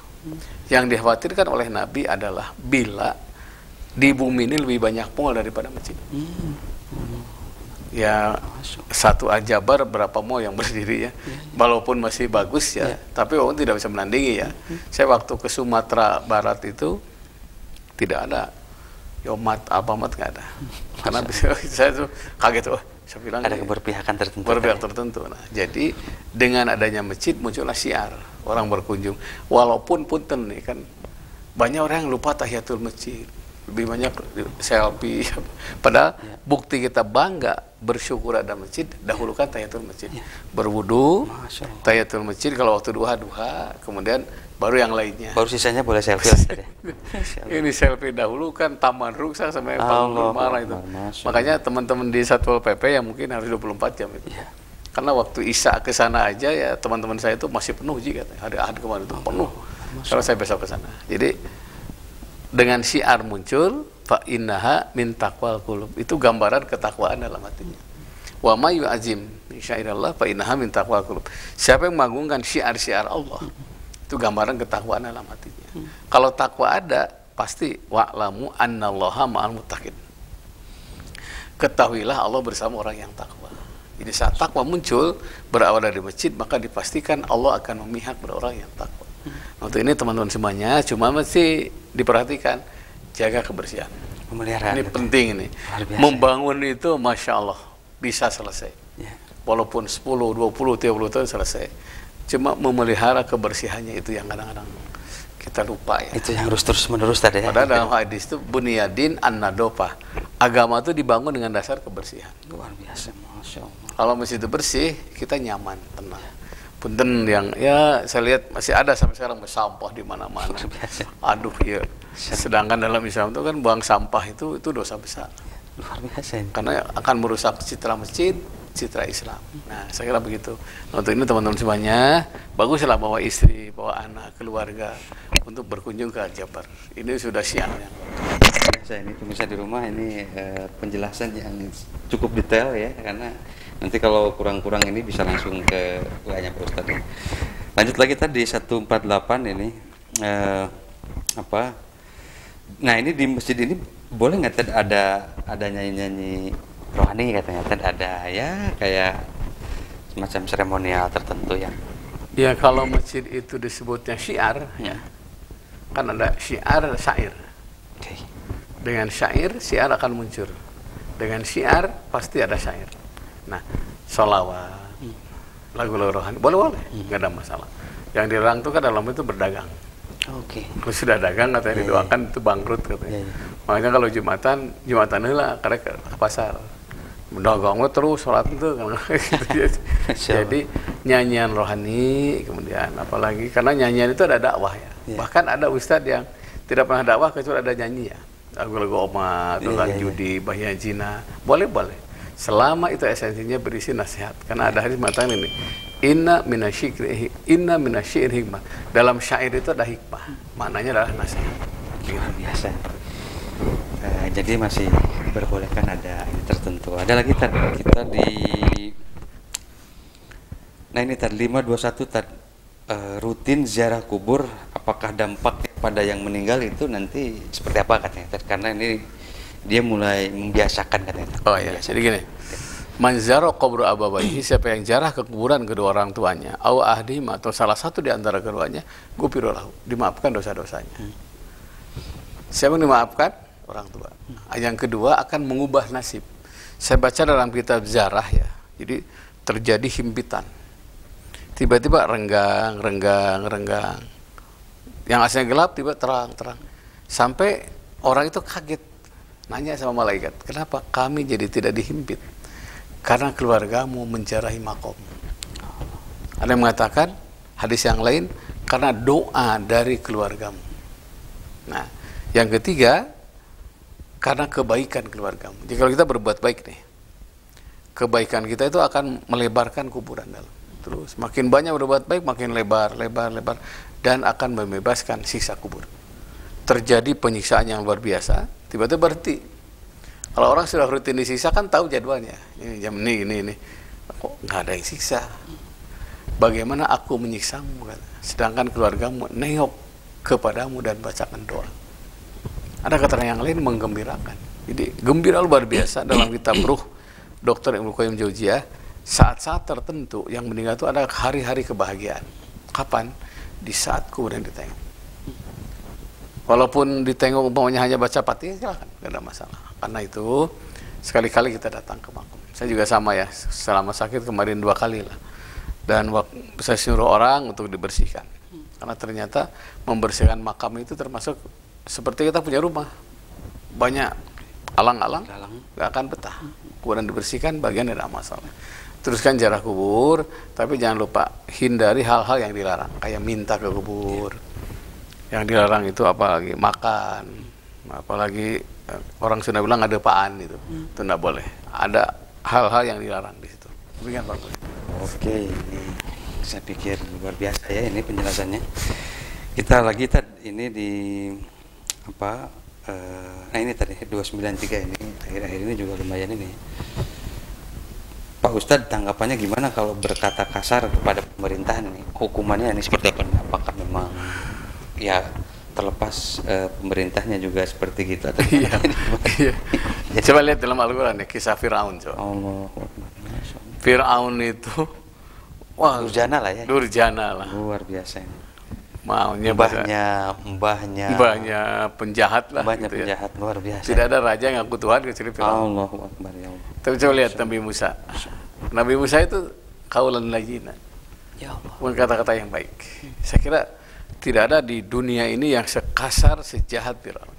Yang dikhawatirkan oleh Nabi adalah bila di bumi ini lebih banyak mall daripada masjid. Ya, satu Al-Jabar berapa mall yang berdiri ya, walaupun masih bagus ya, tapi orang tidak bisa menandingi ya. Saya waktu ke Sumatera Barat itu tidak ada Yomat, Alfamart nggak ada. Karena saya tuh kaget, Saya bilang ada keberpihakan tertentu. Berpihak tertentu. Nah, jadi dengan adanya masjid muncullah syiar, orang berkunjung. Walaupun punten nih kan banyak orang yang lupa tahiyatul masjid, lebih banyak selfie. Padahal bukti kita bangga bersyukur ada masjid, dahulukan tahiyatul masjid. Berwudu, tahiyatul masjid kalau waktu duha, kemudian baru yang lainnya. Baru sisanya boleh selfie. Ini selfie dahulu kan taman ruksak sampai bangun marah itu. Makanya teman-teman di Satpol PP yang mungkin harus 24 jam itu. Karena waktu Isya ke sana aja ya teman-teman saya itu masih penuh katanya. Hari Ahad kemarin itu penuh. Kalau saya besok ke sana. Jadi dengan syiar muncul fa innaha min taqwal qulub. Itu gambaran ketakwaan dalam hatinya. Wa may yu'azim syairallah fa innaha min taqwal qulub. Siapa yang mengagungkan syiar-syiar Allah, itu gambaran ketakwaan dalam hatinya. Kalau takwa ada, pasti wa'lamu annallaha ma'al muttaqin. Ketahuilah Allah bersama orang yang takwa. Jadi saat takwa muncul berawal dari masjid, maka dipastikan Allah akan memihak pada orang yang takwa. Untuk ini teman-teman semuanya, cuma mesti diperhatikan jaga kebersihan. Pemeliharaan. Ini penting ini. Membangun itu Masya Allah bisa selesai. Walaupun 10, 20, 30 tahun selesai. Cuma memelihara kebersihannya itu yang kadang-kadang kita lupa ya. Itu yang harus terus-menerus tadi ya. Padahal dalam hadis itu bunyadin an-nadofah. Agama itu dibangun dengan dasar kebersihan. Luar biasa, Masya Allah. Kalau masjid itu bersih, kita nyaman, tenang. Punten yang ya saya lihat masih ada sampai sekarang sampah di mana-mana. Aduh ya. Sedangkan dalam Islam itu kan buang sampah itu dosa besar. Luar biasa. Karena akan merusak citra masjid, citra Islam. Nah, saya kira begitu. Nah, untuk ini teman-teman semuanya, baguslah bawa istri, bawa anak, keluarga untuk berkunjung ke Al-Jabar. Ini sudah siangnya. Saya ini pemirsa di rumah ini penjelasan yang cukup detail ya, karena nanti kalau kurang-kurang ini bisa langsung ke WA-nya Pak Ustadz. Lanjut lagi tadi 148 ini apa? Nah, ini di masjid ini boleh nggak ada nyanyi-nyanyi rohani katanya, ada ya kayak semacam seremonial tertentu ya. Ya kalau masjid itu disebutnya syiar ya. Kan ada syiar syair. Dengan syair akan muncul. Dengan syiar pasti ada syair. Nah, sholawat, lagu-lagu rohani boleh, nggak ada masalah. Yang dilarang itu kan dalam itu berdagang. Kalau sudah dagang katanya didoakan itu bangkrut katanya. Makanya kalau Jumatan lah karena ke pasar. Mendagangnya terus sholat itu kan gitu. Jadi nyanyian rohani, kemudian apalagi karena nyanyian itu ada dakwah ya. Bahkan ada ustadz yang tidak pernah dakwah kecuali ada nyanyi ya. Lagu-lagu Oma, judi, bahaya zina, boleh. Selama itu esensinya berisi nasihat. Karena ada hadis mengatakan ini, inna minasyi'ir hikmah. Dalam syair itu ada hikmah. Maknanya adalah nasihat. Luar biasa. Jadi masih diperbolehkan ada ini tertentu. Ada lagi kita di nah ini tadi 521 rutin ziarah kubur, apakah dampak pada yang meninggal itu nanti seperti apa katanya? Karena ini dia mulai membiasakan katanya. Oh ya, jadi gini. Man zara qabra abawaihi, siapa yang ziarah ke kuburan kedua orang tuanya, aw ahdihim atau salah satu di antara keduanya, ghufira lahu, dimaafkan dosa-dosanya. Siapa yang dimaafkan? Orang tua. Yang kedua akan mengubah nasib. Saya baca dalam kitab Zarah ya. Jadi terjadi himpitan. Tiba-tiba renggang. Yang aslinya gelap tiba terang. Sampai orang itu kaget. Nanya sama malaikat, kenapa kami jadi tidak dihimpit? Karena keluargamu menjarahi makom. Ada yang mengatakan, hadis yang lain, karena doa dari keluargamu. Nah, yang ketiga, karena kebaikan keluargamu. Jadi kalau kita berbuat baik nih, kebaikan kita itu akan melebarkan kuburan dalam. Terus makin banyak berbuat baik, makin lebar, dan akan membebaskan siksa kubur. Terjadi penyiksaan yang luar biasa, tiba-tiba berhenti. Kalau orang sudah rutin disiksa kan tahu jadwalnya. Ini jam ini. Kok nggak ada yang siksa? Bagaimana aku menyiksamu? Sedangkan keluargamu nengok kepadamu dan bacakan doa. Ada keterangan yang lain menggembirakan. Jadi gembira luar biasa dalam kitab Ruh Dr. Ibnu Qayyim Jauziyah. Saat-saat tertentu yang meninggal itu ada hari-hari kebahagiaan. Kapan? Di saat kuburan ditengok. Walaupun ditengok umpamanya hanya baca Fatihah, silakan, tidak ada masalah. Karena itu sekali-kali kita datang ke makam. Saya juga sama ya, selama sakit kemarin 2 kali lah. Dan saya suruh orang untuk dibersihkan. Karena ternyata membersihkan makam itu termasuk seperti kita punya rumah. Banyak alang-alang, nggak akan betah. Kemudian dibersihkan, bagian tidak masalah. Teruskan jarak kubur, tapi jangan lupa hindari hal-hal yang dilarang. Kayak minta ke kubur. Yang dilarang itu apalagi makan, apalagi orang Sunda bilang ada paan itu tidak boleh. Ada hal-hal yang dilarang di situ. Demikian Pak. Oke, ini saya pikir luar biasa ya ini penjelasannya. Kita lagi ini di apa? Nah ini tadi 293 ini akhir-akhir ini juga lumayan ini. Pak Ustadz, tanggapannya gimana kalau berkata kasar kepada pemerintahan ini? Hukumannya ini seperti apa? Apakah memang ya terlepas pemerintahnya juga seperti gitu atau ya, coba lihat dalam Al-Quran ya, kisah Fir'aun coba. Fir'aun itu wah, durjana lah ya. Durjana lah. Luar biasa ini. Maunya mbahnya penjahat lah. Mbahnya gitu penjahat ya. luar biasa. Tidak ada raja yang ngaku Tuhan kecuali Fir'aun. Allahu Akbar ya Allah. Tapi coba lihat Nabi Musa. Nabi Musa itu qaulan layyina. Ya Allah. Kata-kata yang baik. Saya kira tidak ada di dunia ini yang sekasar, sejahat Fir'aun.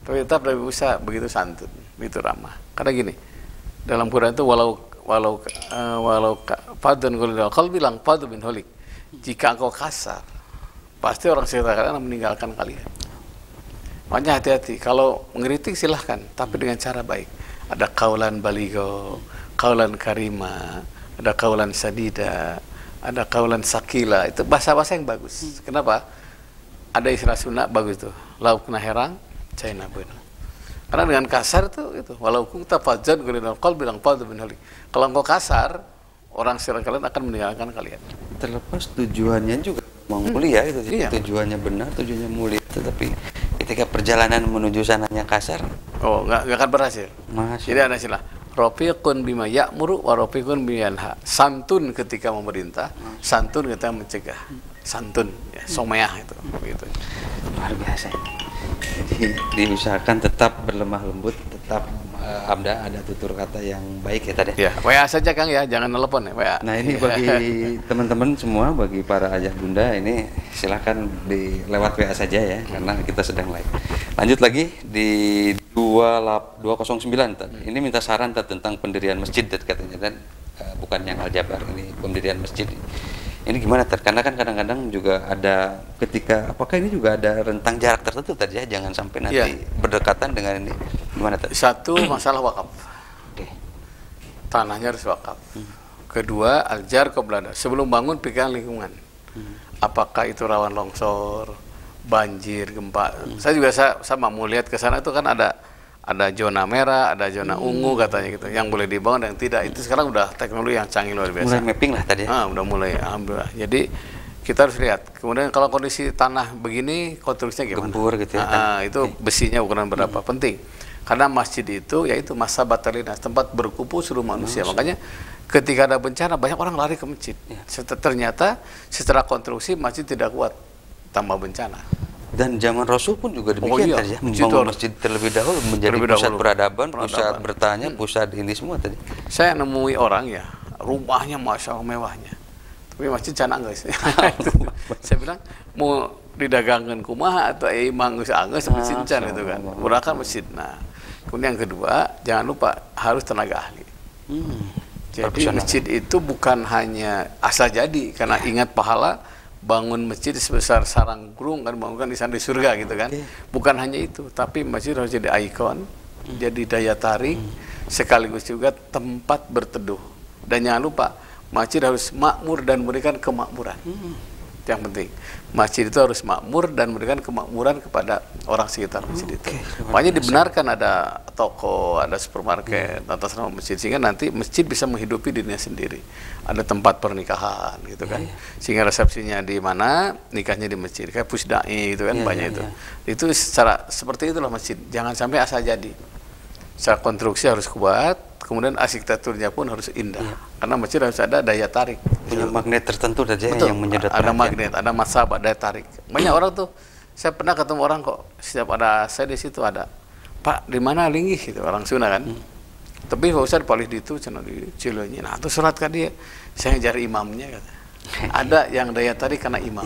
Tapi tetap Nabi Musa begitu santun, begitu ramah. Karena gini, dalam Quran itu walau fadun qulil qalbi bilang fadu bin holik. Jika engkau kasar, pasti orang sekitar kalian akan meninggalkan kalian. Makanya hati-hati, kalau mengkritik silahkan, tapi dengan cara baik. Ada kaulan baligo, kaulan karima, ada kaulan sadida, ada kaulan sakila, itu bahasa-bahasa yang bagus. Kenapa? Ada istilah Sunda bagus tuh, lauk herang, China benar. Karena dengan kasar itu walau kunta fadzan qulil qalbi bilang fadu bin holik. Kalau engkau kasar, orang sekitar kalian akan meninggalkan kalian. Terlepas tujuannya juga mau mulia itu, iya. Tujuannya benar, tujuannya mulia, tetapi ketika perjalanan menuju sananya kasar, nggak akan berhasil. Jadi ada istilah rafiqun bima ya'muru wa rafiqun bima yanha. Santun ketika memerintah, santun ketika mencegah. Santun, ya, someah itu, begitu. Luar biasa. Jadi diusahakan tetap berlemah lembut, tetap ada tutur kata yang baik ya tadi. Ya, WA saja Kang ya, jangan telepon ya, WA. Nah ini bagi teman-teman semua, bagi para ayah bunda ini silahkan lewat WA saja ya, karena kita sedang live. Lanjut lagi di 209 ini minta saran tentang pendirian masjid katanya, dan bukan yang Al-Jabar, ini pendirian masjid. Ini gimana karena kan kadang-kadang juga ada ketika apakah ini juga ada rentang jarak tertentu tadi ya, jangan sampai nanti berdekatan dengan ini. Gimana tadi? Satu, masalah wakaf. Tanahnya harus wakaf. Kedua, aljar qoblada. Sebelum bangun pikirkan lingkungan. Apakah itu rawan longsor, banjir, gempa. Saya juga sama mau lihat ke sana itu kan ada zona merah, ada zona ungu katanya gitu, yang boleh dibangun dan tidak. Itu sekarang udah teknologi yang canggih luar biasa. Mulai mapping lah tadi ya? Udah mulai, alhamdulillah. Jadi kita harus lihat. Kemudian kalau kondisi tanah begini, konstruksinya gimana? Gembur gitu ya? Itu besinya ukuran berapa, penting. Karena masjid itu, yaitu masa batalinas, tempat berkumpul seluruh manusia. Makanya ketika ada bencana, banyak orang lari ke masjid. Ternyata secara konstruksi masjid tidak kuat, tambah bencana. Dan zaman Rasul pun juga demikian tadi ya, membangun masjid terlebih dahulu menjadi pusat peradaban, pusat bertanya, pusat ini semua tadi. Saya nemui orang ya, rumahnya masya Allah mewahnya, tapi masjid canang guys. Saya bilang mau didagangkan kumaha atau imang geus masjid can itu kan, murahkan masjid. Nah, kemudian yang kedua, jangan lupa harus tenaga ahli. Jadi masjid itu bukan hanya asal jadi, karena ingat pahala bangun masjid sebesar sarang burung kan, bangunkan di sana di surga gitu kan. Bukan hanya itu, tapi masjid harus jadi ikon, jadi daya tarik, sekaligus juga tempat berteduh. Dan jangan lupa masjid harus makmur dan memberikan kemakmuran. Yang penting, masjid itu harus makmur dan memberikan kemakmuran kepada orang sekitar masjid itu. Makanya dibenarkan ada toko, ada supermarket atas nama masjid, sehingga nanti masjid bisa menghidupi dirinya sendiri. Ada tempat pernikahan gitu kan, sehingga resepsinya di mana, nikahnya di masjid, kayak pusdai itu kan, banyak itu. Itu secara seperti itulah masjid. Jangan sampai asal jadi. Secara konstruksi harus kuat, kemudian arsitekturnya pun harus indah. Karena masjid harus ada daya tarik. Punya magnet tertentu saja yang menyedot ada magnet, ada masabah, daya tarik. Banyak orang tuh, saya pernah ketemu orang kok, setiap ada saya di situ ada, Pak, di mana linggih gitu, orang Sunda kan. Tapi Pak Ustadz paling itu cenah di Cileunyi. Nah, itu sholat ka dia. Saya ngejar imamnya kata. Ada yang daya tarik karena imam.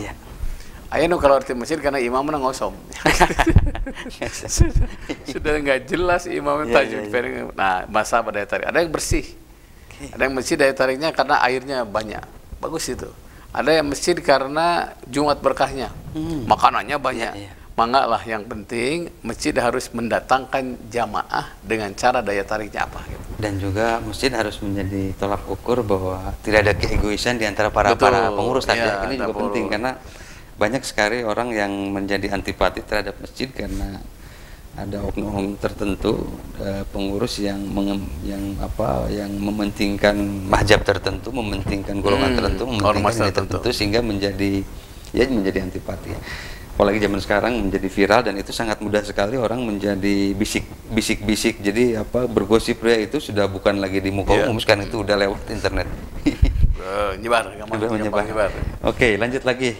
Aya nu kalau di masjid karena imam mah ngosom. Sudah enggak jelas imamnya tajwid. Nah, masa daya tarik. Ada yang bersih. Ada yang masjid daya tariknya karena airnya banyak. Bagus itu. Ada yang masjid karena Jumat berkahnya. Makanannya banyak. Mangga lah, yang penting masjid harus mendatangkan jamaah dengan cara daya tariknya apa gitu. Dan juga masjid harus menjadi tolak ukur bahwa tidak ada keegoisan di antara para pengurus tadi. Ini juga penting karena banyak sekali orang yang menjadi antipati terhadap masjid karena ada oknum tertentu pengurus yang mementingkan mahjab tertentu, mementingkan golongan tertentu, mementingkan tertentu sehingga menjadi antipati. Apalagi zaman sekarang menjadi viral dan itu sangat mudah sekali orang menjadi bisik-bisik. Jadi bergosip ya itu sudah bukan lagi di muka umum, sekarang itu udah lewat internet. Menyebar. Oke, lanjut lagi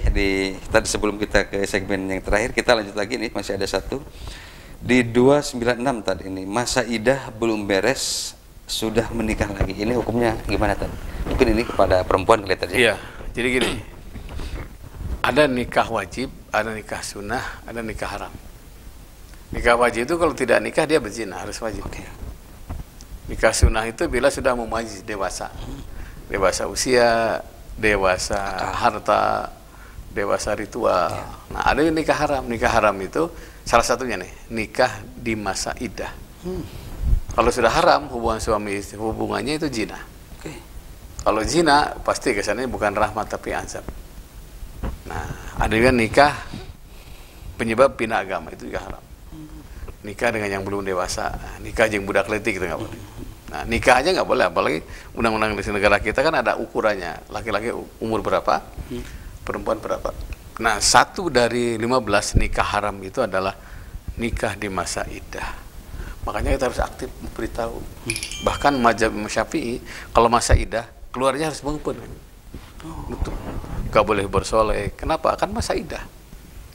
tadi sebelum kita ke segmen yang terakhir, kita lanjut lagi nih, masih ada satu. Di 296 tadi ini, masa idah belum beres sudah menikah lagi. Ini hukumnya gimana tadi? Mungkin ini kepada perempuan kelihatannya. Iya, jadi gini. Ada nikah wajib, ada nikah sunnah, ada nikah haram. Nikah wajib itu kalau tidak nikah dia berzina, harus wajib. Nikah sunnah itu bila sudah memayyiz dewasa. Dewasa usia, dewasa harta, dewasa ritual. Nah, ada yang nikah haram. Nikah haram itu salah satunya nih, nikah di masa iddah. Kalau sudah haram hubungan suami istri, hubungannya itu zina. Kalau zina pasti kesannya bukan rahmat tapi azab. Nah, ada juga nikah penyebab pindah agama, itu juga haram. Nikah dengan yang belum dewasa, nikah yang budak letik itu nggak boleh. Nah, nikah aja nggak boleh, apalagi undang-undang di negara kita kan ada ukurannya, laki-laki umur berapa, perempuan berapa. Nah, 1 dari 15 nikah haram itu adalah nikah di masa iddah. Makanya kita harus aktif memberitahu. Bahkan mazhab Syafi'i kalau masa iddah keluarnya harus mengumpul. Betul. Gak boleh bersoleh. Kenapa? Kan masa iddah.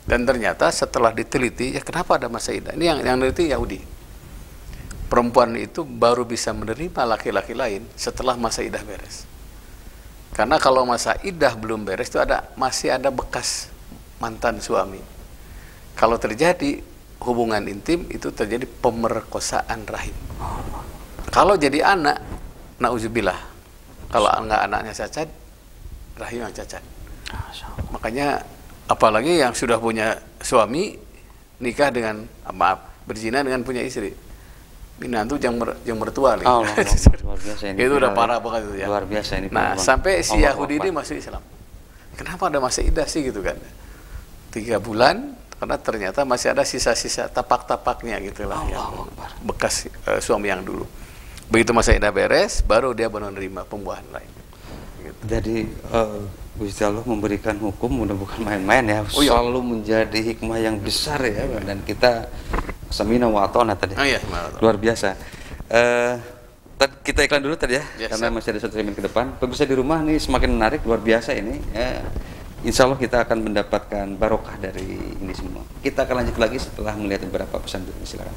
Dan ternyata setelah diteliti, ya kenapa ada masa iddah? Ini yang neliti Yahudi. Perempuan itu baru bisa menerima laki-laki lain setelah masa iddah beres. Karena kalau masa iddah belum beres itu masih ada bekas mantan suami. Kalau terjadi hubungan intim itu terjadi pemerkosaan rahim. Kalau jadi anak, nauzubillah. Kalau enggak anaknya cacat, rahim yang cacat. Makanya apalagi yang sudah punya suami nikah dengan berzina dengan punya istri. Minantu yang mertua nih. Luar biasa ini. Itu udah parah banget itu ya. Luar biasa ini. Nah, sampai si Yahudi ini masuk Islam. Kenapa ada masa iddah sih gitu kan? 3 bulan karena ternyata masih ada sisa-sisa tapak-tapaknya gitu lah yang bekas suami yang dulu. Begitu masa iddah beres, baru dia menerima pembuahan lain. Gitu. Jadi Gusti Allah memberikan hukum udah bukan main-main ya, selalu menjadi hikmah yang besar ya, dan kita samina wa ata'na tadi. Luar biasa. Kita iklan dulu tadi ya, karena masih ada 1 segmen ke depan. Pemirsa di rumah nih semakin menarik, luar biasa ini. Insya Allah kita akan mendapatkan barokah dari ini semua. Kita akan lanjut lagi setelah melihat beberapa pesan dulu. Silakan.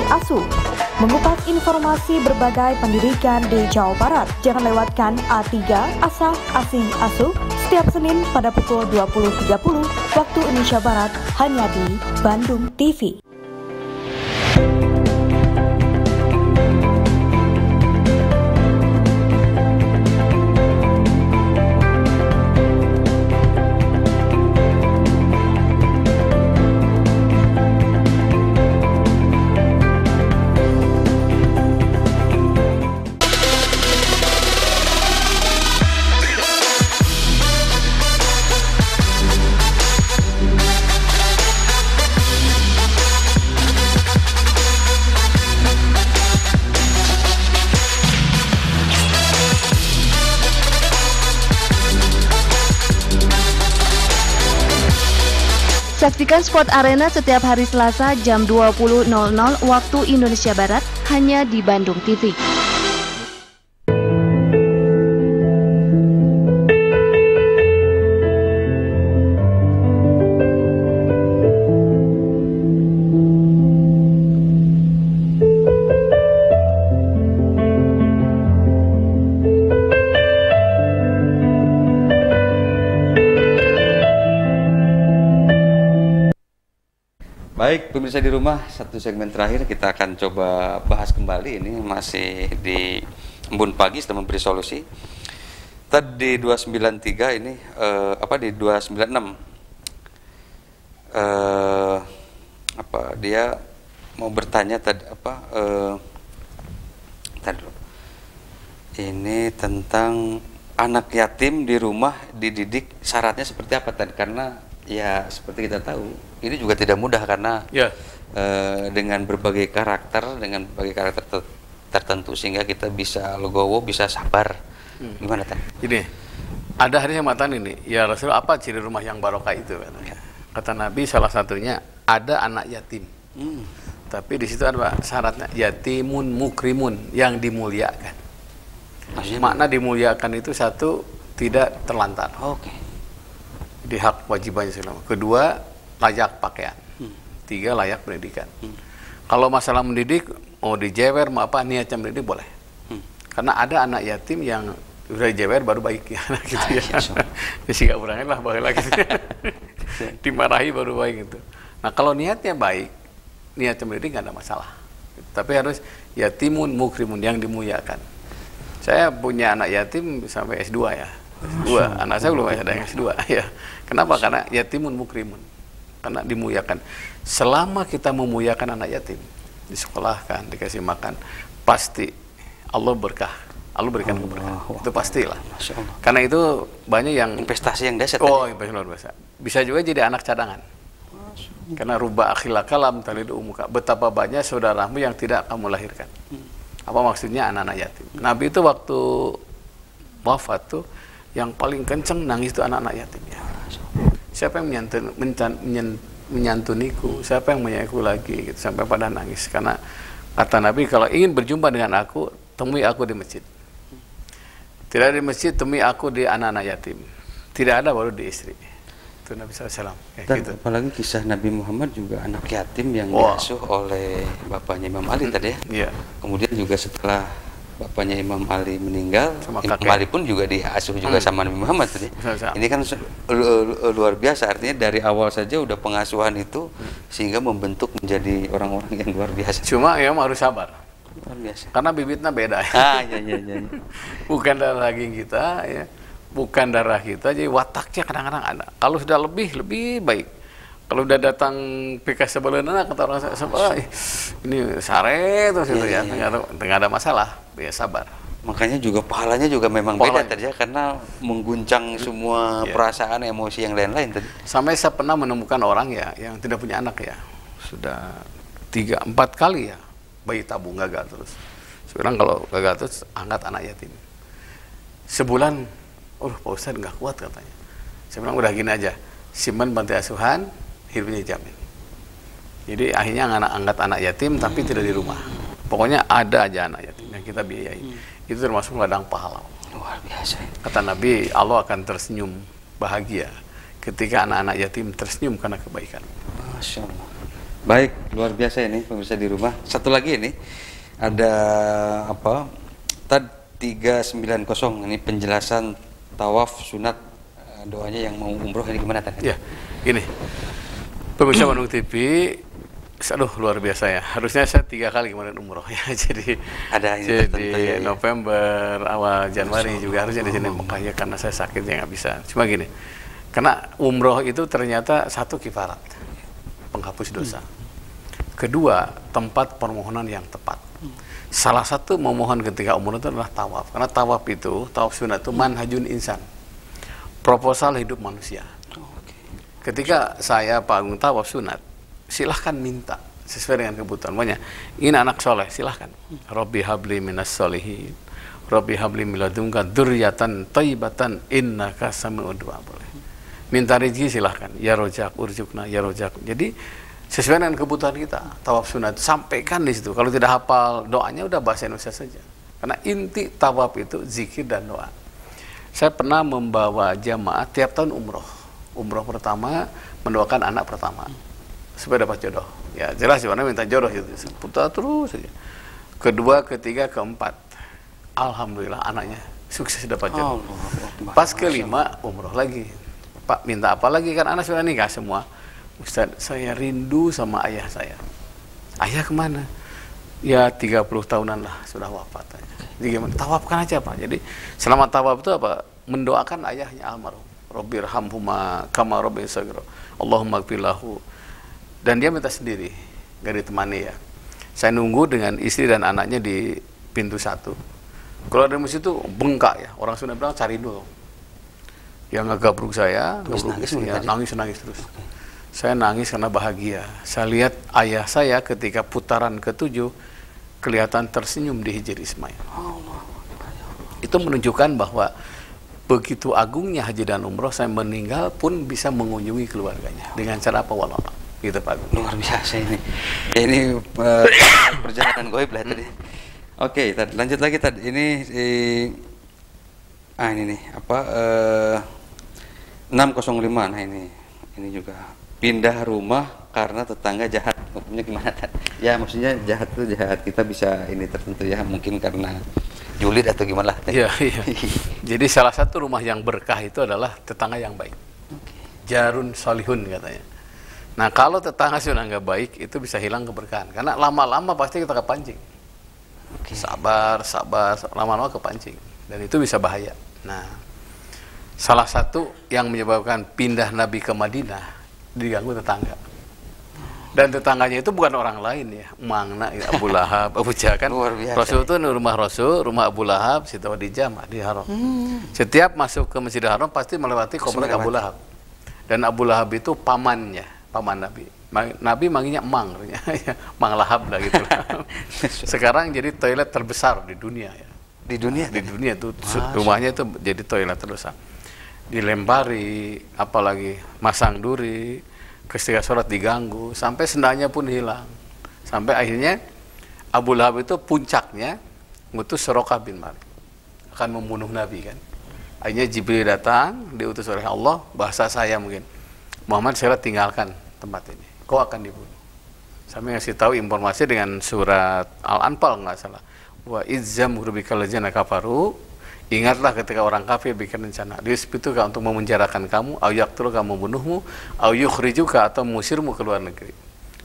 ASU mengupas informasi berbagai pendidikan di Jawa Barat. Jangan lewatkan A3 Asa Asi ASU setiap Senin pada pukul 20.30 waktu Indonesia Barat hanya di Bandung TV. Saksikan Sport Arena setiap hari Selasa jam 20.00 waktu Indonesia Barat hanya di Bandung TV. Baik, pemirsa di rumah, satu segmen terakhir kita akan coba bahas kembali. Ini masih di Embun Pagi sedang memberi solusi. Tadi 293 ini di 296 dia mau bertanya tadi ini tentang anak yatim di rumah dididik, syaratnya seperti apa tadi? Karena ya seperti kita tahu ini juga tidak mudah karena dengan berbagai karakter tertentu sehingga kita bisa legowo, bisa sabar. Gimana Tan? Jadi ada hadis yang mengatakan ini, ya Rasul, apa ciri rumah yang barokah itu? Kata Nabi salah satunya ada anak yatim. Tapi di situ ada syaratnya, yatimun mukrimun, yang dimuliakan. Makna dimuliakan itu satu, tidak terlantar. Di hak wajibannya selama. Kedua, layak pakaian. Tiga, layak pendidikan. Kalau masalah mendidik, mau dijewer, mau apa, niatnya mendidik boleh. Karena ada anak yatim yang udah dijewer baru baik ya, gitu ya. Jadi gak berangin lah, baik lagi. Dimarahi baru baik gitu. Nah kalau niatnya baik, niatnya mendidik gak ada masalah. Tapi harus yatimun mukrimun, yang dimuliakan. Saya punya anak yatim sampai S2 ya. S2, anak saya belum ada yang S2 ya. Kenapa? Karena yatimun mukrimun, karena dimuliakan. Selama kita memuliakan anak yatim, disekolahkan, dikasih makan, pasti Allah berkah, Allah berikan keberkahan. Itu pastilah. Karena itu banyak yang investasi yang dasar. Investasi luar biasa. Bisa juga jadi anak cadangan. Karena ruba akhila kalam talidu umuka, betapa banyak saudaramu yang tidak kamu lahirkan. Apa maksudnya anak-anak yatim? Nabi itu waktu wafat tuh yang paling kenceng nangis itu anak-anak yatimnya. Siapa yang menyantuniku? Siapa yang menyayangiku lagi? Gitu, sampai pada nangis. Karena kata Nabi, kalau ingin berjumpa dengan aku, temui aku di masjid. Tidak di masjid, temui aku di anak-anak yatim. Tidak ada baru di istri. Itu Nabi SAW. Gitu. Apalagi kisah Nabi Muhammad juga anak yatim yang diasuh oleh bapaknya Imam Ali tadi ya. Kemudian juga setelah bapaknya Imam Ali meninggal, Imam Ali pun juga diasuh juga sama Nabi Muhammad tadi. Ini kan luar biasa, artinya dari awal saja udah pengasuhan itu sehingga membentuk menjadi orang-orang yang luar biasa. Cuma ya harus sabar. Luar biasa. Karena bibitnya beda. Iya. Bukan darah daging kita ya. Bukan darah kita, jadi wataknya kadang-kadang ada. Kalau sudah lebih baik. Kalau udah datang PK sebelah kata orang ini sare terus itu ya, nggak ada masalah, ya sabar. Makanya juga pahalanya juga memang beda tadi ya, karena mengguncang semua perasaan, emosi yang lain-lain tadi. Sampai saya pernah menemukan orang ya yang tidak punya anak ya, sudah 3-4 kali ya bayi tabung gagal terus. Sekarang kalau gagal terus angkat anak yatim. Sebulan, Pak Ustadz nggak kuat katanya. Saya bilang udah gini aja, simpan panti asuhan, hidupnya jamin. Jadi akhirnya angkat anak yatim tapi tidak di rumah. Pokoknya ada aja anak yatim yang kita biayai. Itu termasuk ladang pahala. Luar biasa. Kata Nabi, Allah akan tersenyum bahagia ketika anak-anak yatim tersenyum karena kebaikan. Masya Allah. Baik, luar biasa ini pemirsa di rumah. Satu lagi ini ada apa? Tad 390 ini penjelasan tawaf sunat, doanya yang mau umroh ini gimana tadi? Ya, gini. Pemirsa Bandung TV, aduh luar biasa ya. Harusnya saya 3 kali kemarin umroh ya. Jadi ada jadi November, awal Januari juga harusnya di sini Mekah ya, karena saya sakit ya nggak bisa. Cuma gini, karena umroh itu ternyata satu kifarat, penghapus dosa. Kedua, tempat permohonan yang tepat. Salah satu memohon ketika umroh itu adalah tawaf. Karena tawaf itu, tawaf sunat itu manhajun insan, proposal hidup manusia. Ketika saya Pak Agung tawaf sunat, silahkan minta sesuai dengan kebutuhan. Banyak, ini anak soleh, silahkan. Rabbi habli minas solihin, Rabbi habli miladunka dzurriatan thayyibatan innaka sami'ud du'a. Boleh. Minta rezeki silahkan, ya rojak, urjukna, ya rojak. Jadi sesuai dengan kebutuhan kita. Tawaf sunat sampaikan di situ. Kalau tidak hafal doanya udah bahasa Indonesia saja. Karena inti tawaf itu zikir dan doa. Saya pernah membawa jamaah tiap tahun umroh. Umroh pertama mendoakan anak pertama supaya dapat jodoh. Ya jelas mana minta jodoh itu. Putar terus saja. Kedua, ketiga, keempat, alhamdulillah anaknya sukses dapat jodoh. Pas kelima umroh lagi. Pak minta apa lagi, kan anak sudah nikah semua. Ustaz, saya rindu sama ayah saya. Ayah kemana? Ya 30 tahunan lah sudah wafat. Jadi gimana? Tawafkan aja Pak. Jadi selama tawaf itu apa? Mendoakan ayahnya almarhum. Rabbirhamhuma kama rabbi saghira. Allahumma gfirlahu. Dan dia minta sendiri, nggak ditemani ya. Saya nunggu dengan istri dan anaknya di pintu 1. Keluar dari masjid itu bengkak ya. Orang Sunda bilang cari dulu. Yang ngegabruk saya, nangis terus. Saya nangis karena bahagia. Saya lihat ayah saya ketika putaran ke-7 kelihatan tersenyum di Hijri Ismail. Itu menunjukkan bahwa begitu agungnya haji dan umroh, saya meninggal pun bisa mengunjungi keluarganya. Dengan cara apa? Wallah. Gitu Pak. Luar biasa ini. Ini perjalanan goib lah tadi. Oke, lanjut lagi tadi. Ini ini nih apa 605. Nah ini juga pindah rumah karena tetangga jahat. Maksudnya gimana tadi? Ya maksudnya jahat itu jahat kita bisa ini tertentu ya, mungkin karena julid atau gimana lah. Iya. Jadi salah satu rumah yang berkah itu adalah tetangga yang baik. Jarun salihun katanya. Nah kalau tetangga sudah nggak baik itu bisa hilang keberkahan karena lama-lama pasti kita kepancing. Sabar, lama-lama kepancing dan itu bisa bahaya. Nah salah satu yang menyebabkan pindah Nabi ke Madinah diganggu tetangga. Dan tetangganya itu bukan orang lain ya, Mangna, ya, Abu Lahab, Abu Jahal kan. Rasul itu rumah Rasul, rumah Abu Lahab, situ di Jama, di Haram. Setiap masuk ke Masjidil Haram pasti melewati komplek Abu Lahab. Dan Abu Lahab itu paman Nabi. Nabi manggilnya Mang, Mang Lahab lah gitu. Sekarang jadi toilet terbesar di dunia ya. Di dunia itu rumahnya itu jadi toilet terbesar. Dilempari, apalagi masang duri, ketika sholat diganggu, sampai sendalnya pun hilang. Sampai akhirnya Abu Lahab itu puncaknya ngutus Suraqah bin Malik akan membunuh Nabi kan. Akhirnya Jibril datang, diutus oleh Allah, bahasa saya mungkin, Muhammad saya tinggalkan tempat ini, kau akan dibunuh. Sampai ngasih tahu informasi dengan surat Al-Anfal nggak salah. Wa izzam hurubikal ladzina kafaru. Ingatlah ketika orang kafir bikin rencana. Dia itu untuk memenjarakan kamu, au yaqtulu kamu membunuhmu, au yukhrijuka atau mengusirmu ke luar negeri.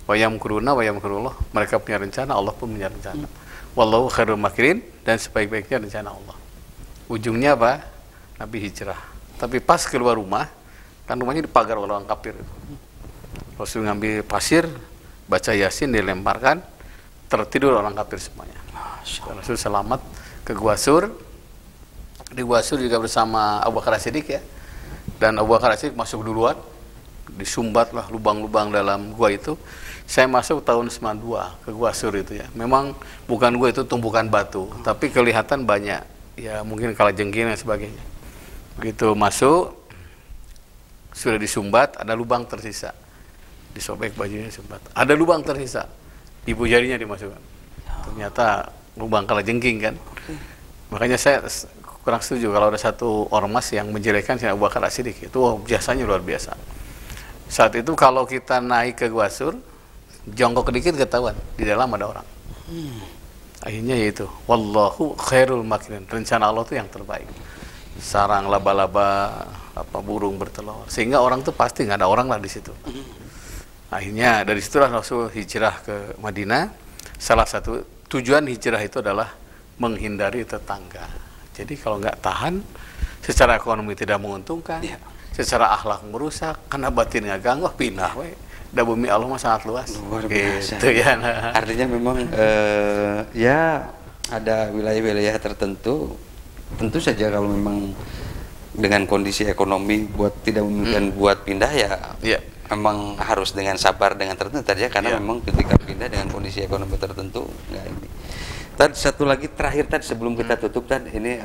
Wa yamkuruna wa yamkurullah. Mereka punya rencana, Allah pun punya rencana. Wallahu khairul makirin, dan sebaik-baiknya rencana Allah. Ujungnya apa? Nabi hijrah. Tapi pas keluar rumah, kan rumahnya dipagar oleh orang kafir. Rasul ngambil pasir, baca Yasin, dilemparkan, tertidur orang kafir semuanya. Rasul selamat ke Gua Sur. Di Gua Sur juga bersama Abu Bakar As-Siddiq ya. Dan Abu Bakar As-Siddiq masuk duluan. Disumbatlah lubang-lubang dalam gua itu. Saya masuk tahun 92 ke Gua Sur itu ya. Memang bukan gua itu tumpukan batu, tapi kelihatan banyak ya mungkin kalajengking dan sebagainya. Begitu masuk sudah disumbat, ada lubang tersisa. Disobek bajunya sumbat. Ada lubang tersisa. Ibu jarinya dimasukkan. Ternyata lubang kalajengking kan. Makanya saya kurang setuju kalau ada satu ormas yang menjelekkan Sayyidina Abu Bakar As-Siddiq. Itu jasanya luar biasa. Saat itu kalau kita naik ke Gua Sur, jongkok sedikit ketahuan di dalam ada orang. Akhirnya yaitu wallahu khairul makirin. Rencana Allah itu yang terbaik. Sarang laba-laba, burung bertelur. Sehingga orang tuh pasti nggak ada orang lah di situ. Akhirnya dari situlah Rasul hijrah ke Madinah. Salah satu tujuan hijrah itu adalah menghindari tetangga. Jadi kalau nggak tahan, secara ekonomi tidak menguntungkan, secara akhlak merusak, karena batin nggak ganggu, pindah we. Da bumi Allah mah sangat luas. Luar biasa. Gitu, ya. Artinya memang ya ada wilayah-wilayah tertentu, tentu saja kalau memang dengan kondisi ekonomi buat tidak memungkinkan buat pindah ya. Memang harus dengan sabar dengan tertentu tadi ya, karena memang ketika pindah dengan kondisi ekonomi tertentu nggak ini. Tadi satu lagi terakhir tadi sebelum kita tutup tadi ini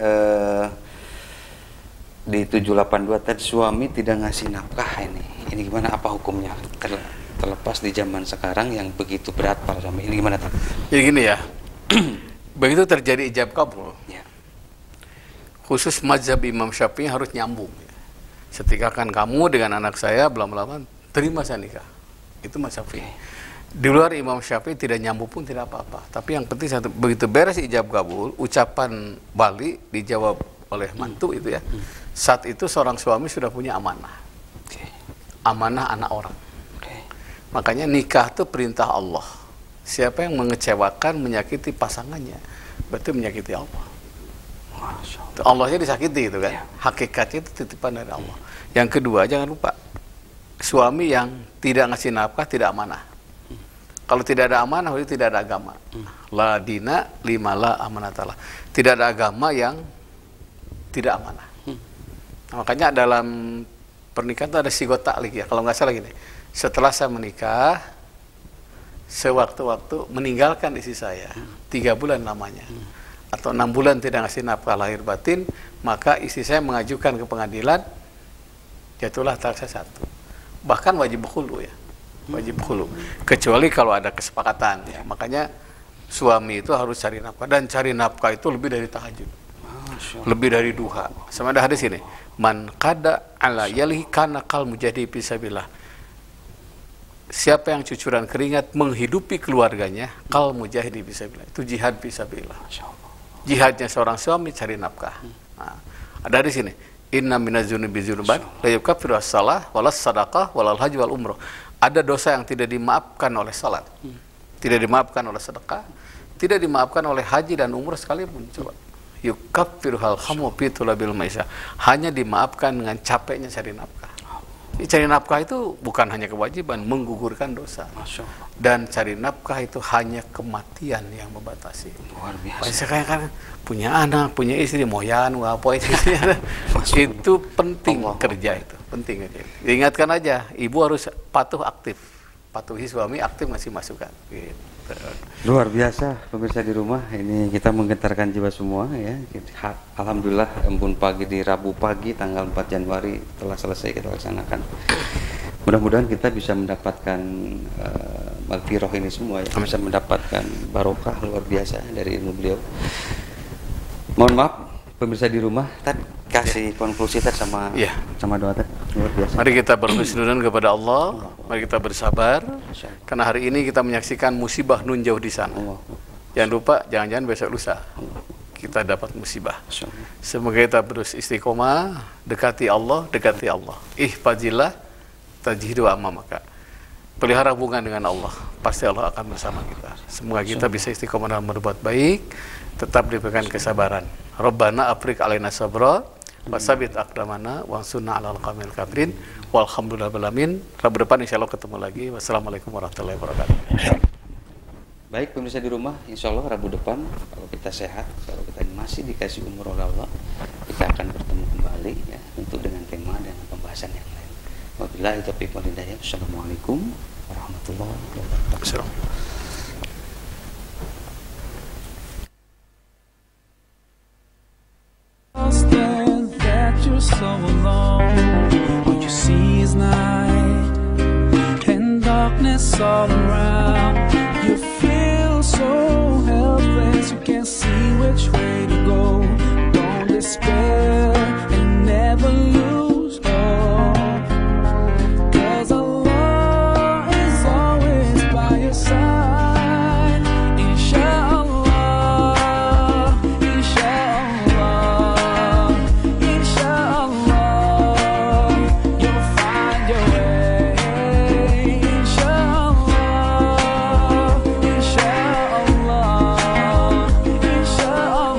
di 782 tadi suami tidak ngasih nafkah ini gimana, apa hukumnya terlepas di zaman sekarang yang begitu berat para suami ini gimana Tad? Jadi gini ya, begitu terjadi ijab kabul ya, khusus mazhab Imam Syafi'i harus nyambung ya. Setikakan kamu dengan anak saya belum terima saya nikah, itu mazhab Syafi'i. Di luar Imam Syafi'i tidak nyambung pun tidak apa-apa, tapi yang penting satu, begitu beres ijab kabul, ucapan balik dijawab oleh mantu itu ya, saat itu seorang suami sudah punya amanah, amanah anak orang. Makanya nikah itu perintah Allah. Siapa yang mengecewakan, menyakiti pasangannya, berarti menyakiti Allah. Allahnya disakiti itu kan, hakikatnya itu titipan dari Allah. Yang kedua, jangan lupa, suami yang tidak ngasih nafkah tidak amanah. Kalau tidak ada amanah, berarti tidak ada agama. La dina lima la amanatalah. Tidak ada agama yang tidak amanah. Nah, makanya dalam pernikahan itu ada sigot taklik ya. Kalau nggak salah gini, setelah saya menikah, sewaktu-waktu meninggalkan istri saya 3 bulan lamanya, atau 6 bulan tidak ngasih nafkah lahir batin, maka istri saya mengajukan ke pengadilan, jatuhlah talak saya 1. Bahkan wajib khulu ya, wajib khulu. Kecuali kalau ada kesepakatan ya. Makanya suami itu harus cari nafkah, dan cari nafkah itu lebih dari tahajud, lebih dari duha. Sama ada hadis ini, man qada ala yalihi kana qal mujahidi fisabilillah. Siapa yang cucuran keringat menghidupi keluarganya, kal mujahidi fisabilillah, itu jihad fisabilillah. Jihadnya seorang suami cari nafkah. Nah, ada di sini, inna minaz-dzunubi dzunuban la yukaffiru as-shalah walas sadaqah walal haji wal umrah. Ada dosa yang tidak dimaafkan oleh salat, tidak dimaafkan oleh sedekah, tidak dimaafkan oleh haji dan umrah sekalipun. Coba, yukaffiru hal khamu fi tulabil maisha, hanya dimaafkan dengan capeknya cari nafkah. Cari nafkah itu bukan hanya kewajiban, menggugurkan dosa. Dan cari nafkah itu hanya kematian yang membatasi. Luar biasa. Saya kan punya anak, punya istri, moyan, apa itu. Itu penting kerja itu, penting kerja. Diingatkan aja, ibu harus patuh aktif, patuhi suami, aktif ngasih masukan. Gitu. Luar biasa pemirsa di rumah, ini kita menggetarkan jiwa semua ya. Alhamdulillah embun pagi di Rabu pagi tanggal 4 Januari telah selesai kita laksanakan. Mudah-mudahan kita bisa mendapatkan maghfirah ini semua ya, bisa mendapatkan barokah luar biasa dari ilmu beliau. Mohon maaf pemirsa di rumah, kasih konklusi sama doa luar biasa. Mari kita berhusnudzon kepada Allah, mari kita bersabar, karena hari ini kita menyaksikan musibah nun jauh di sana. Jangan lupa, jangan-jangan besok lusa kita dapat musibah. Semoga kita terus istiqomah, dekati Allah, dekati Allah. Ihfazillah tajhidu amamaka. Pelihara hubungan dengan Allah, pasti Allah akan bersama kita. Semoga kita bisa istiqomah dalam berbuat baik, tetap diberikan kesabaran. Rabbana afrik alaina sabra wasabit aqdamana wansurna 'alal qawmil kafirin. Walhamdulillahil alamin. Rabu depan insyaallah ketemu lagi. Wassalamualaikum warahmatullahi wabarakatuh. Baik pemirsa di rumah, insyaallah Rabu depan kalau kita sehat, kalau kita masih dikasih umur oleh Allah, kita akan bertemu kembali ya, untuk dengan tema dan pembahasan yang lain. Wabillahi taufiq wal hidayah. Assalamualaikum warahmatullahi wabarakatuh. That you're so alone, what you see is night and darkness all around. You feel so helpless, you can't see which way to go. Don't despair and never lose hope, 'cause Allah is always by your side. Inshallah, inshallah, inshallah, you'll find your way. Inshallah, inshallah, inshallah.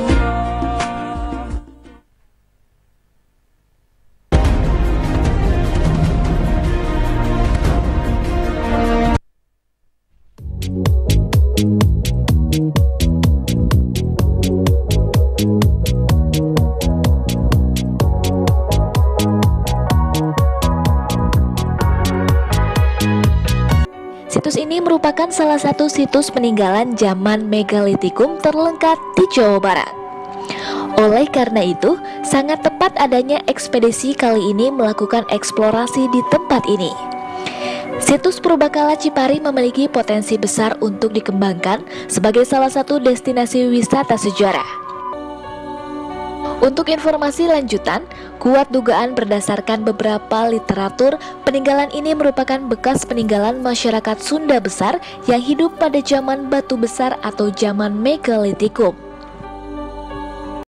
Situs ini merupakan salah satu situs peninggalan zaman Megalitikum terlengkap di Jawa Barat. Oleh karena itu, sangat tepat adanya ekspedisi kali ini melakukan eksplorasi di tempat ini. Situs Purbakala Cipari memiliki potensi besar untuk dikembangkan sebagai salah satu destinasi wisata sejarah. Untuk informasi lanjutan, kuat dugaan berdasarkan beberapa literatur, peninggalan ini merupakan bekas peninggalan masyarakat Sunda besar yang hidup pada zaman batu besar atau zaman Megalitikum.